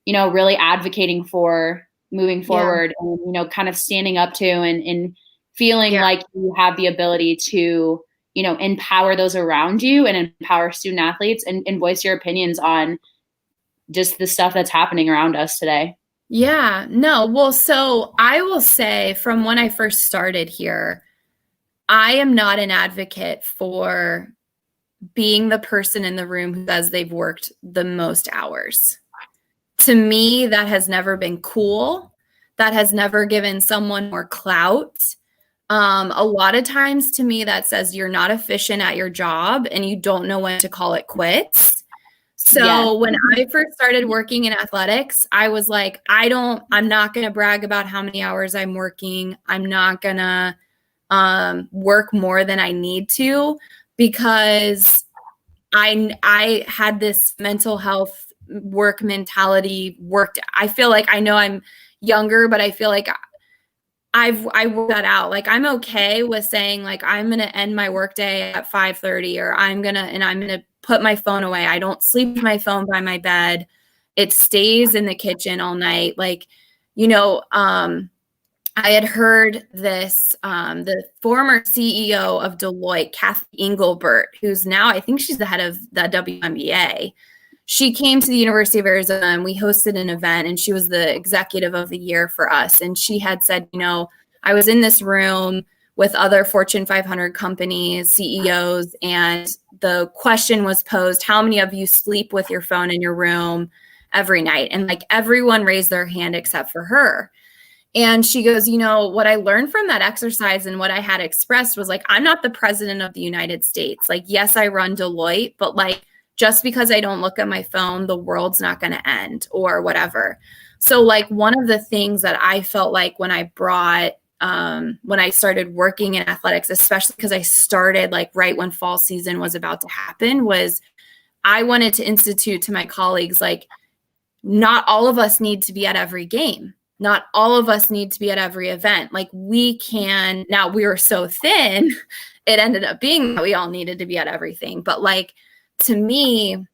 really advocating for moving forward and, kind of standing up to and feeling like you have the ability to, empower those around you and empower student athletes and voice your opinions on just the stuff that's happening around us today? Yeah, no. Well, so I will say from when I first started here, I am not an advocate for being the person in the room who says they've worked the most hours. To me, that has never been cool. That has never given someone more clout. A lot of times to me, that says you're not efficient at your job and you don't know when to call it quits. So Yes. when I first started working in athletics, I was like, I'm not going to brag about how many hours I'm working. I'm not going to work more than I need to, because I had this mental health work mentality I feel like, I know I'm younger, but I feel like I worked that out. Like, I'm okay with saying, like, I'm going to end my workday at 5:30, or I'm going to put my phone away. I don't sleep with my phone by my bed. It stays in the kitchen all night. Like, I had heard this, the former CEO of Deloitte, Kathy Engelbert, who's now, I think she's the head of the WNBA. She came to the University of Arizona and we hosted an event, and she was the executive of the year for us. And she had said, I was in this room with other Fortune 500 companies, CEOs, and the question was posed, how many of you sleep with your phone in your room every night? And like, everyone raised their hand except for her. And she goes, what I learned from that exercise and what I had expressed was, like, I'm not the president of the United States. Like, yes, I run Deloitte, but like, just because I don't look at my phone, the world's not going to end or whatever. So like, one of the things that I felt like when I started working in athletics, especially because I started like right when fall season was about to happen, was I wanted to institute to my colleagues, like, not all of us need to be at every game. Not all of us need to be at every event. Like, we were so thin, it ended up being that we all needed to be at everything. But like, to me,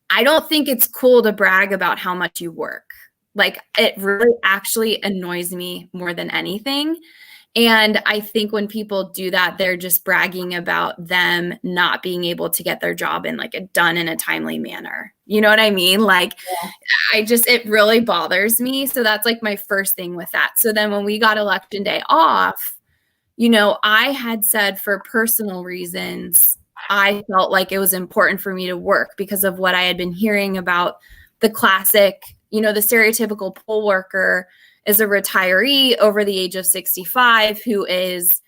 I don't think it's cool to brag about how much you work. Like, it really actually annoys me more than anything. And I think when people do that, they're just bragging about them not being able to get their job done in a timely manner. You know what I mean? Like, yeah. It really bothers me. So that's like my first thing with that. So then when we got election day off, I had said, for personal reasons, I felt like it was important for me to work because of what I had been hearing about the classic, the stereotypical poll worker is a retiree over the age of 65 who is,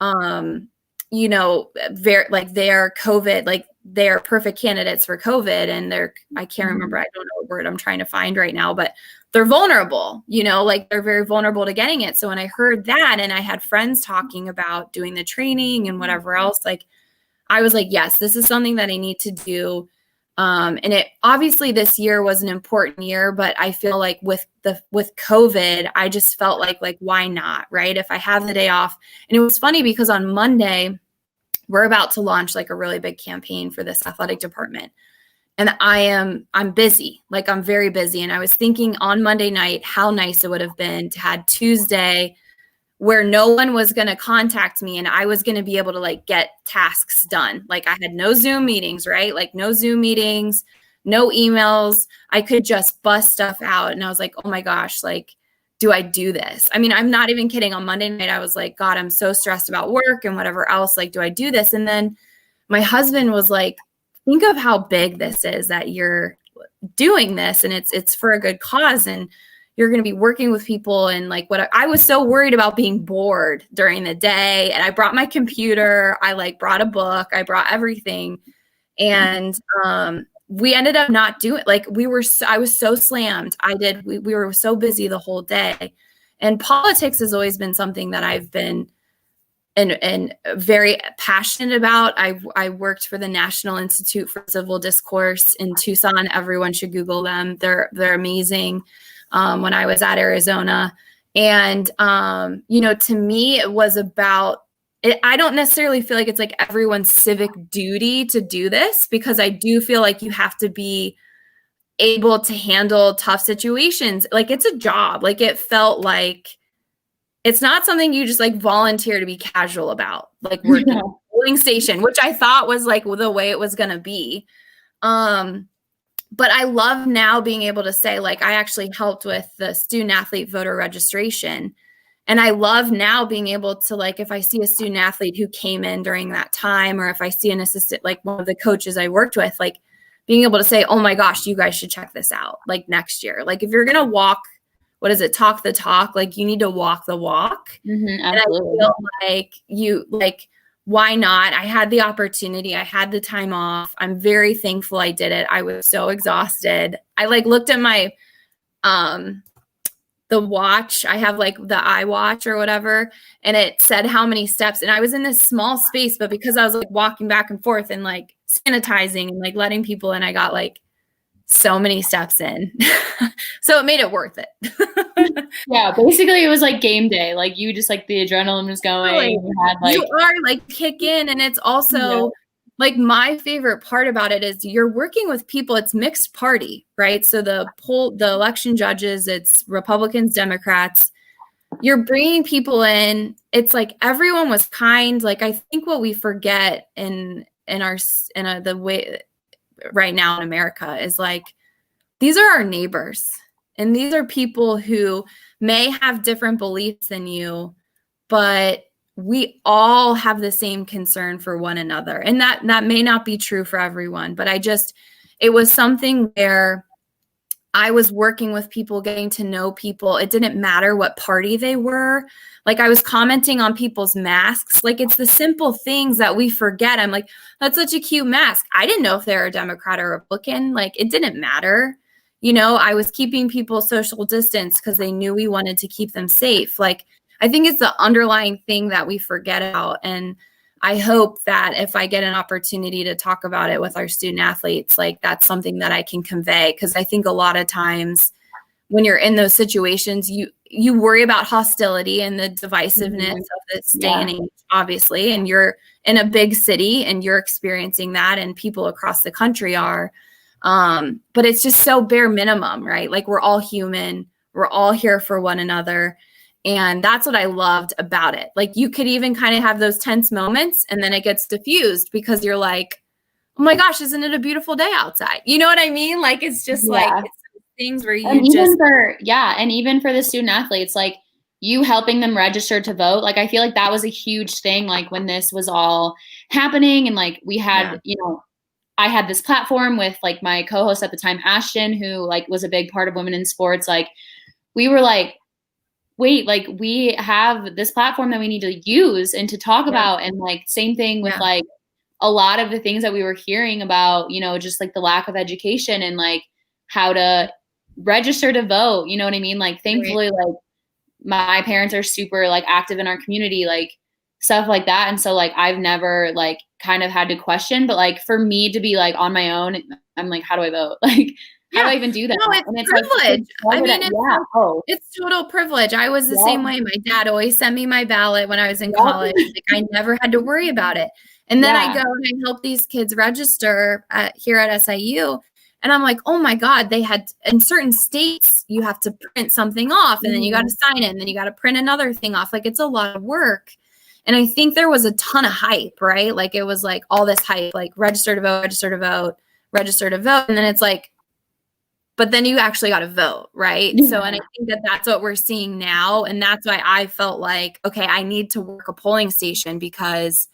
very, like, they're COVID, like, they're perfect candidates for COVID, and I can't remember, I don't know what word I'm trying to find right now, but they're vulnerable, like, they're very vulnerable to getting it. So when I heard that, and I had friends talking about doing the training and whatever else, like, I was like, yes, this is something that I need to do. And it obviously, this year was an important year, but I feel like with COVID, I just felt like why not, right? If I have the day off. And it was funny because on Monday, we're about to launch like a really big campaign for this athletic department. And I'm busy, like, I'm very busy. And I was thinking on Monday night, how nice it would have been to have Tuesday where no one was going to contact me and I was going to be able to like get tasks done. Like, I had no Zoom meetings, right? Like, no Zoom meetings, no emails. I could just bust stuff out. And I was like, oh my gosh, like, do I do this? I mean, I'm not even kidding. On Monday night, I was like, God, I'm so stressed about work and whatever else. Like, do I do this? And then my husband was like, think of how big this is that you're doing this, and it's for a good cause, and you're going to be working with people. And like, I was so worried about being bored during the day. And I brought my computer, I like brought a book, I brought everything. And we ended up not doing, like, I was so slammed. We were so busy the whole day. And politics has always been something that I've been and very passionate about. I worked for the National Institute for Civil Discourse in Tucson. Everyone should Google them. They're amazing. When I was at Arizona. And, to me, it was about it. I don't necessarily feel like it's like everyone's civic duty to do this, because I do feel like you have to be able to handle tough situations. Like, it's a job. Like, it felt like it's not something you just like volunteer to be casual about, like working at a polling station, which I thought was like the way it was going to be. But I love now being able to say, like, I actually helped with the student athlete voter registration. And I love now being able to, like, if I see a student athlete who came in during that time, or if I see an assistant, like one of the coaches I worked with, like, being able to say, oh my gosh, you guys should check this out, like, next year. Like, if you're going to talk the talk, like, you need to walk the walk. Mm-hmm, and I feel like why not? I had the opportunity. I had the time off. I'm very thankful I did it. I was so exhausted. I like looked at my the watch. I have like the iWatch or whatever, and it said how many steps. And I was in this small space, but because I was like walking back and forth and like sanitizing and like letting people in, I got like so many steps in. So it made it worth it. Yeah, basically it was like game day. Like you just like the adrenaline was going. Totally. You had like you are like kick in, and it's also like my favorite part about it is you're working with people. It's mixed party, right? So the election judges, it's Republicans, Democrats. You're bringing people in. It's like everyone was kind. Like I think what we forget in the way right now in America is like these are our neighbors, and these are people who may have different beliefs than you, but we all have the same concern for one another. And that may not be true for everyone, but it was something where I was working with people, getting to know people. It didn't matter what party they were. Like I was commenting on people's masks. Like it's the simple things that we forget. I'm like, that's such a cute mask. I didn't know if they were a Democrat or Republican. Like it didn't matter. You know, I was keeping people social distance because they knew we wanted to keep them safe. Like I think it's the underlying thing that we forget about. And I hope that if I get an opportunity to talk about it with our student athletes, like that's something that I can convey. Because I think a lot of times when you're in those situations, you worry about hostility and the divisiveness of this day and age, obviously. And you're in a big city and you're experiencing that, and people across the country are. But it's just so bare minimum, right? Like we're all human. We're all here for one another. And that's what I loved about it. Like you could even kind of have those tense moments and then it gets diffused because you're like, oh my gosh, isn't it a beautiful day outside? You know what I mean? Like, it's just like it's things where you and even for the student athletes, like you helping them register to vote. Like, I feel like that was a huge thing. Like when this was all happening and like we had, you know, I had this platform with like my co-host at the time, Ashton, who like was a big part of Women in Sports. Like we were like, wait, like we have this platform that we need to use and to talk about. And like, same thing with like a lot of the things that we were hearing about, you know, just like the lack of education and like how to register to vote. You know what I mean? Like, thankfully, like my parents are super like active in our community, like stuff like that. And so like, I've never like kind of had to question, but like for me to be like on my own, I'm like, how do I vote? Like, how do I even do that? No, it's privilege. Like, I mean, it's total privilege. I was the same way. My dad always sent me my ballot when I was in college. Like, I never had to worry about it. And then I go and I help these kids register here at SIU. And I'm like, oh my God, they had in certain states, you have to print something off and then you got to sign it and then you got to print another thing off. Like, it's a lot of work. And I think there was a ton of hype, right? Like, it was like all this hype, like register to vote, register to vote, register to vote. And then it's like, but then you actually got to vote, right? So, and I think that that's what we're seeing now. And that's why I felt like, okay, I need to work a polling station because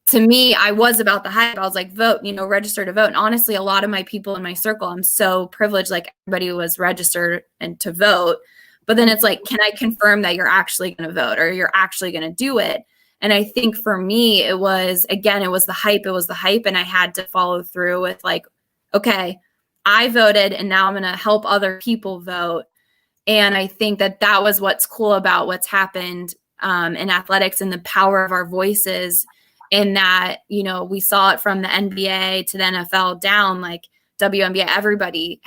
to me, I was about the hype. I was like, vote, you know, register to vote. And honestly, a lot of my people in my circle, I'm so privileged, like everybody was registered and to vote. But then it's like, can I confirm that you're actually going to vote or you're actually going to do it? And I think for me, it was, again, it was the hype. And I had to follow through with like, okay, I voted and now I'm going to help other people vote. And I think that that was what's cool about what's happened in athletics and the power of our voices in that, you know, we saw it from the NBA to the NFL down, like WNBA, everybody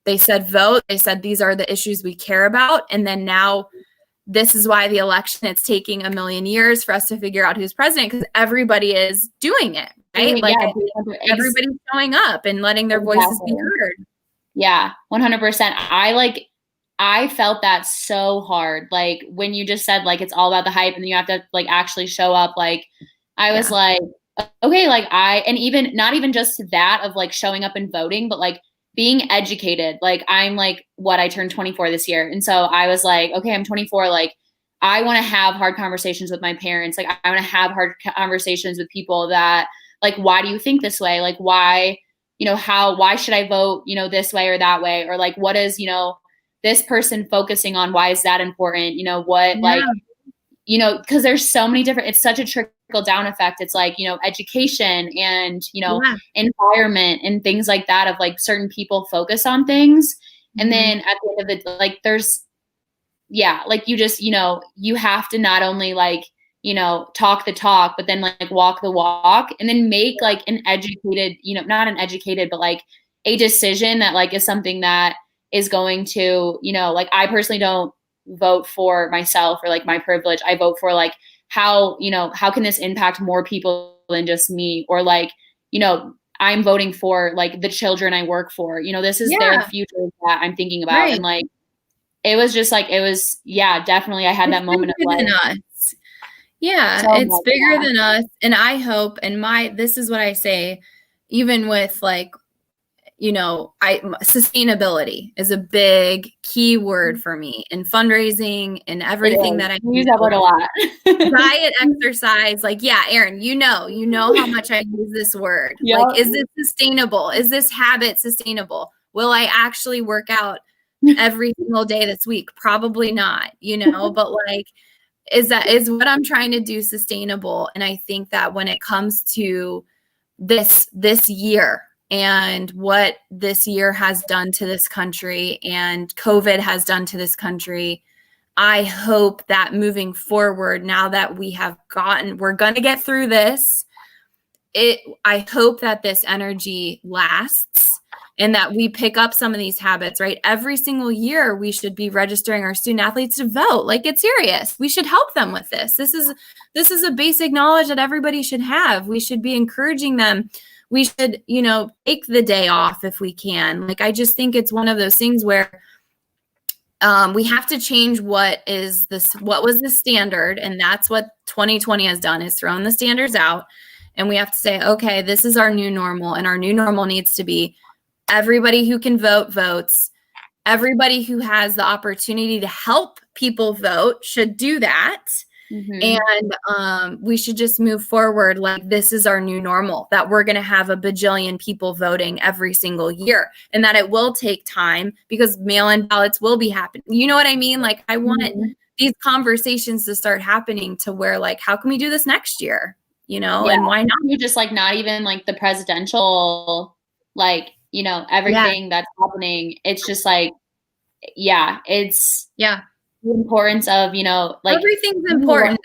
they said vote. They said, these are the issues we care about. And then now this is why the election, it's taking 1 million years for us to figure out who's president because everybody is doing it. Right? Like everybody's showing up and letting their voices be heard. Yeah, 100%. I felt that so hard. Like when you just said like it's all about the hype and then you have to like actually show up. Like I was like, okay, like and even not even just that of like showing up and voting, but like being educated. Like I'm like I turned 24 this year. And so I was like, okay, I'm 24. Like I want to have hard conversations with my parents. Like I want to have hard conversations with people that like, why do you think this way? Like, why, you know, why should I vote, you know, this way or that way? Or like, what is, you know, this person focusing on? Why is that important? You know, what, like, you know, because there's so many different, it's such a trickle down effect. It's like, you know, education and, you know, environment and things like that of like certain people focus on things. And then at the end of the, like, there's, like you just, you know, you have to not only like, you know, talk the talk, but then like walk the walk and then make like an educated, you know, not an educated, but like a decision that like is something that is going to, you know, like I personally don't vote for myself or like my privilege. I vote for like how, you know, how can this impact more people than just me? Or like, you know, I'm voting for like the children I work for, you know, this is their future that I'm thinking about. And like, it was just like, it was, definitely. I had that moment of like, yeah, so it's bigger than us. And I hope, and this is what I say, even with like, you know, sustainability is a big key word for me in fundraising and everything that I use that word a lot. Diet, exercise, like, Erin, you know how much I use this word. Like, is this sustainable? Is this habit sustainable? Will I actually work out every single day this week? Probably not, you know, but like, is what I'm trying to do sustainable? And I think that when it comes to this year and what this year has done to this country and COVID has done to this country, I hope that moving forward, now that we're going to get through this, I hope that this energy lasts and that we pick up some of these habits, right? Every single year, we should be registering our student athletes to vote. Like, it's serious. We should help them with this. This is a basic knowledge that everybody should have. We should be encouraging them. We should, you know, take the day off if we can. Like, I just think it's one of those things where we have to change what was the standard. And that's what 2020 has done, is thrown the standards out. And we have to say, okay, this is our new normal. And our new normal needs to be everybody who can vote votes. Everybody who has the opportunity to help people vote should do that. And we should just move forward like this is our new normal, that we're going to have a bajillion people voting every single year, and that it will take time because mail-in ballots will be happening. You know what I mean? Like, I want these conversations to start happening to where, like, how can we do this next year? You know, and why not? You just like not even like the presidential, like, you know, everything that's happening. It's just like, it's the importance of, you know, like everything's important.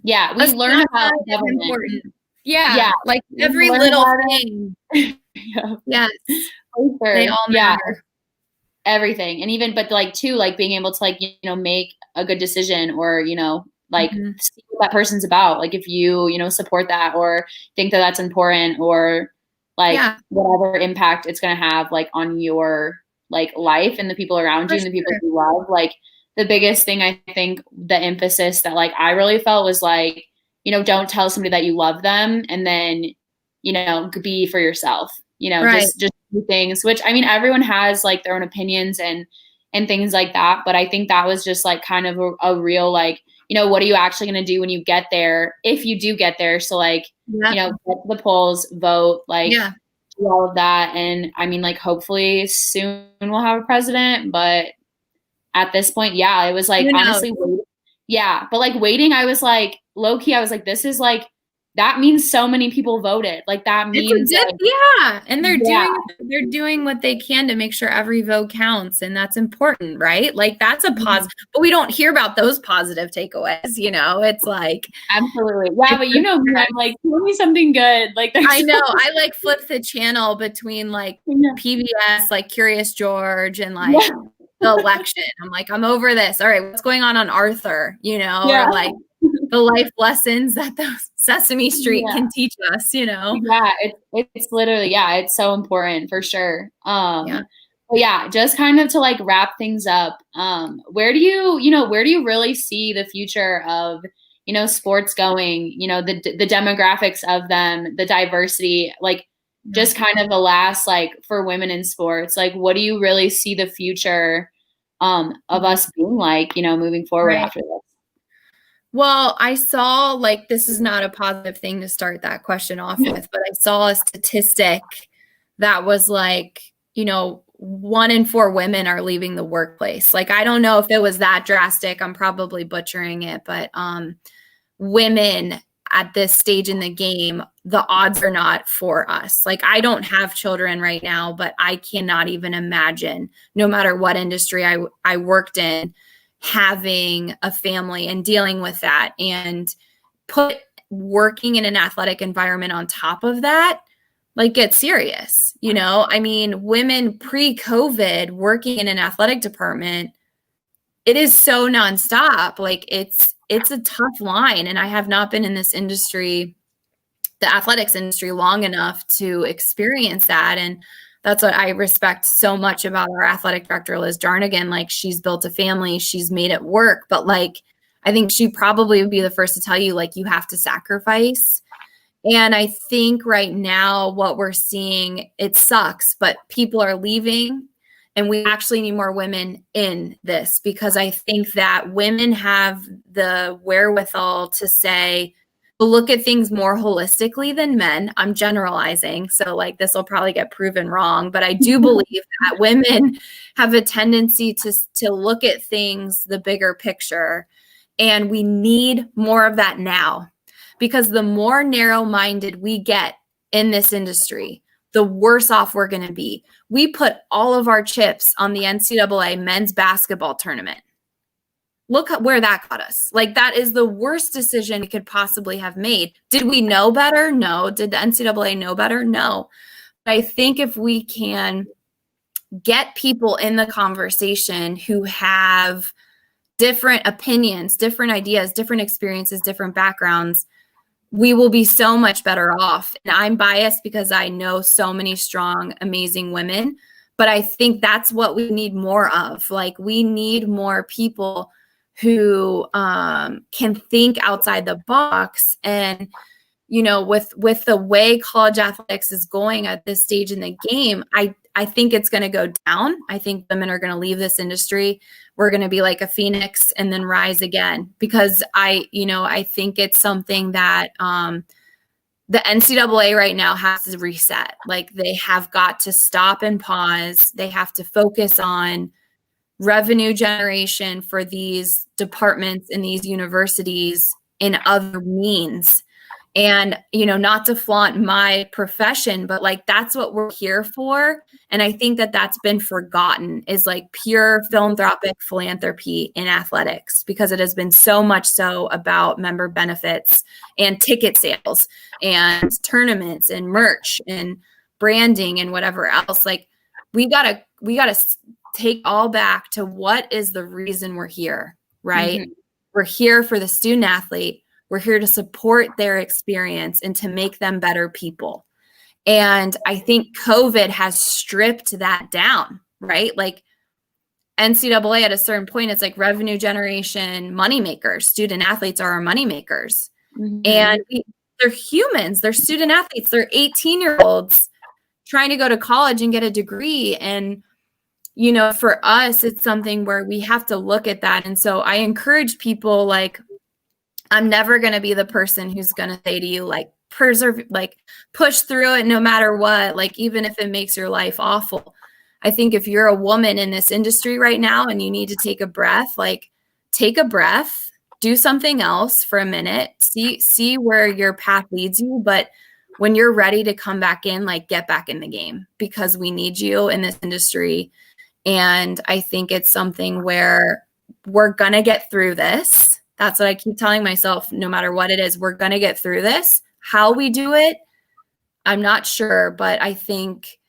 We learn about government. Important. Like every little thing. Yes. They all matter. Everything. And even, but like too, like being able to like, you know, make a good decision or, you know, like see what that person's about. Like if you, you know, support that or think that that's important or like whatever impact it's going to have like on your like life and the people around you and the people you love. Like the biggest thing, I think the emphasis that like I really felt was like, you know, don't tell somebody that you love them and then, you know, be for yourself, you know, just do things, which I mean, everyone has like their own opinions and things like that. But I think that was just like kind of a real, like, you know, what are you actually going to do when you get there? If you do get there. So like, you know, get to the polls, vote, like do all of that. And I mean, like, hopefully soon we'll have a president, but at this point, it was like, honestly, but like waiting, I was like, low key, I was like, this is like, that means so many people voted. Like that means, and they're doing what they can to make sure every vote counts, and that's important, right? Like that's a positive, but we don't hear about those positive takeaways. You know, it's like absolutely, but you know, I'm like, tell me something good. Like I know, I like flip the channel between like PBS, like Curious George, and like the election. I'm like, I'm over this. All right, what's going on Arthur? You know, or like the life lessons that those Sesame Street can teach us, you know? It's literally, it's so important for sure. But just kind of to like wrap things up, where do you really see the future of, you know, sports going, you know, the demographics of them, the diversity, like just kind of the last, like for women in sports, like what do you really see the future of us being like, you know, moving forward after this? Well, I saw, like, this is not a positive thing to start that question off with, but I saw a statistic that was like, you know, 1 in 4 women are leaving the workplace. Like, I don't know if it was that drastic. I'm probably butchering it, but women at this stage in the game, the odds are not for us. Like, I don't have children right now, but I cannot even imagine, no matter what industry I worked in, having a family and dealing with that, and put working in an athletic environment on top of that, like, get serious. You know, I mean, women pre-COVID working in an athletic department, it is so nonstop. Like, it's a tough line. And I have not been in this industry, the athletics industry, long enough to experience that. And that's what I respect so much about our athletic director, Liz Jarnigan. Like, she's built a family, she's made it work. But like, I think she probably would be the first to tell you, like, you have to sacrifice. And I think right now what we're seeing, it sucks, but people are leaving, and we actually need more women in this, because I think that women have the wherewithal to say, look at things more holistically than men. I'm generalizing, so like, this will probably get proven wrong, but I do believe that women have a tendency to look at things, the bigger picture, and we need more of that now. Because the more narrow-minded we get in this industry, the worse off we're going to be. We put all of our chips on the NCAA men's basketball tournament. Look at where that got us. Like, that is the worst decision we could possibly have made. Did we know better? No. Did the NCAA know better? No. But I think if we can get people in the conversation who have different opinions, different ideas, different experiences, different backgrounds, we will be so much better off. And I'm biased because I know so many strong, amazing women, but I think that's what we need more of. Like, we need more people who can think outside the box. And, you know, with the way college athletics is going at this stage in the game, I think it's going to go down. I think women are going to leave this industry. We're going to be like a phoenix and then rise again, because I think it's something that the NCAA right now has to reset. Like, they have got to stop and pause. They have to focus on revenue generation for these departments and these universities in other means. And, you know, not to flaunt my profession, but like, that's what we're here for. And I think that that's been forgotten, is like pure philanthropic philanthropy in athletics, because it has been so much so about member benefits and ticket sales and tournaments and merch and branding and whatever else. Like, we gotta take all back to what is the reason we're here, right? Mm-hmm. We're here for the student athlete. We're here to support their experience and to make them better people. And I think COVID has stripped that down, right? Like, NCAA at a certain point, it's like revenue generation, money makers. Student athletes are our money makers. Mm-hmm. And they're humans. They're student athletes. They're 18-year-olds trying to go to college and get a degree. And, you know, for us, it's something where we have to look at that. And so I encourage people, like, I'm never going to be the person who's going to say to you, like, push through it no matter what, like, even if it makes your life awful. I think if you're a woman in this industry right now and you need to take a breath, like, take a breath, do something else for a minute, see where your path leads you. But when you're ready to come back in, like, get back in the game, because we need you in this industry. And I think it's something where we're going to get through this. That's what I keep telling myself, no matter what it is, we're going to get through this. How we do it, I'm not sure, but I think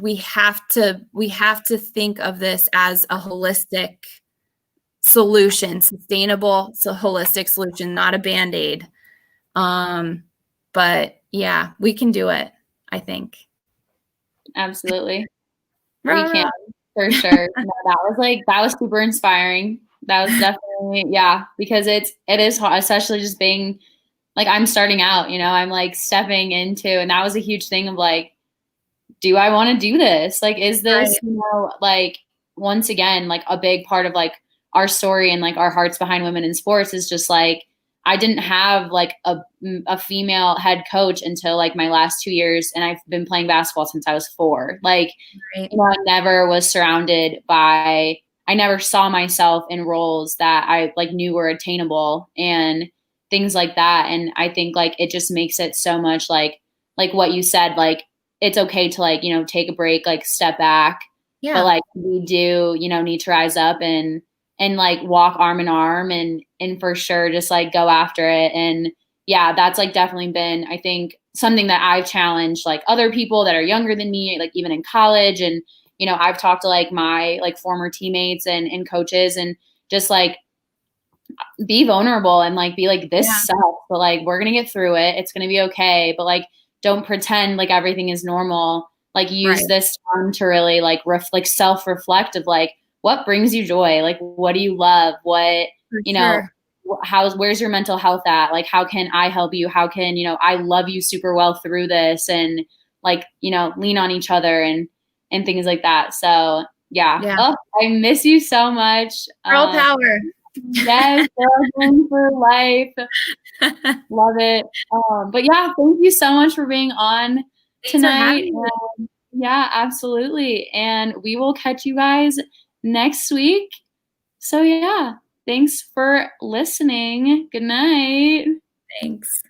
we have to think of this as a holistic solution, sustainable, so holistic solution, not a Band-Aid. But yeah, we can do it, I think. Absolutely. We can, for sure. No, that was super inspiring. That was definitely, yeah, because it is hard, especially just being like, I'm starting out, you know, I'm like stepping into, and that was a huge thing of like, do I want to do this? Like, is this, right, you know, like, once again, like, a big part of like our story and like our hearts behind women in sports is just like, I didn't have like a female head coach until like my last 2 years, and I've been playing basketball since I was 4. Like, Right. you know, I never was surrounded by, I never saw myself in roles that I like knew were attainable and things like that. And I think like it just makes it so much like what you said, like it's okay to like, you know, take a break, like step back. Yeah. But like we do, you know, need to rise up and like walk arm in arm and for sure just like go after it. And yeah, that's like definitely been, I think, something that I've challenged like other people that are younger than me, like even in college. And, you know, I've talked to like my like former teammates and coaches and just like be vulnerable and like be like, this sucks, but like we're gonna get through it. It's gonna be okay. But like don't pretend like everything is normal. Like use this time to really like like self-reflect of like what brings you joy? Like what do you love? What you know, where's your mental health at? Like how can I help you? How can, you know, I love you super well through this and like, you know, lean on each other and things like that. So yeah. Oh, I miss you so much. Girl power. Yes, girl for life. Love it. But yeah, thank you so much for being on tonight. Yeah, absolutely. And we will catch you guys next week. So yeah, thanks for listening. Good night. Thanks.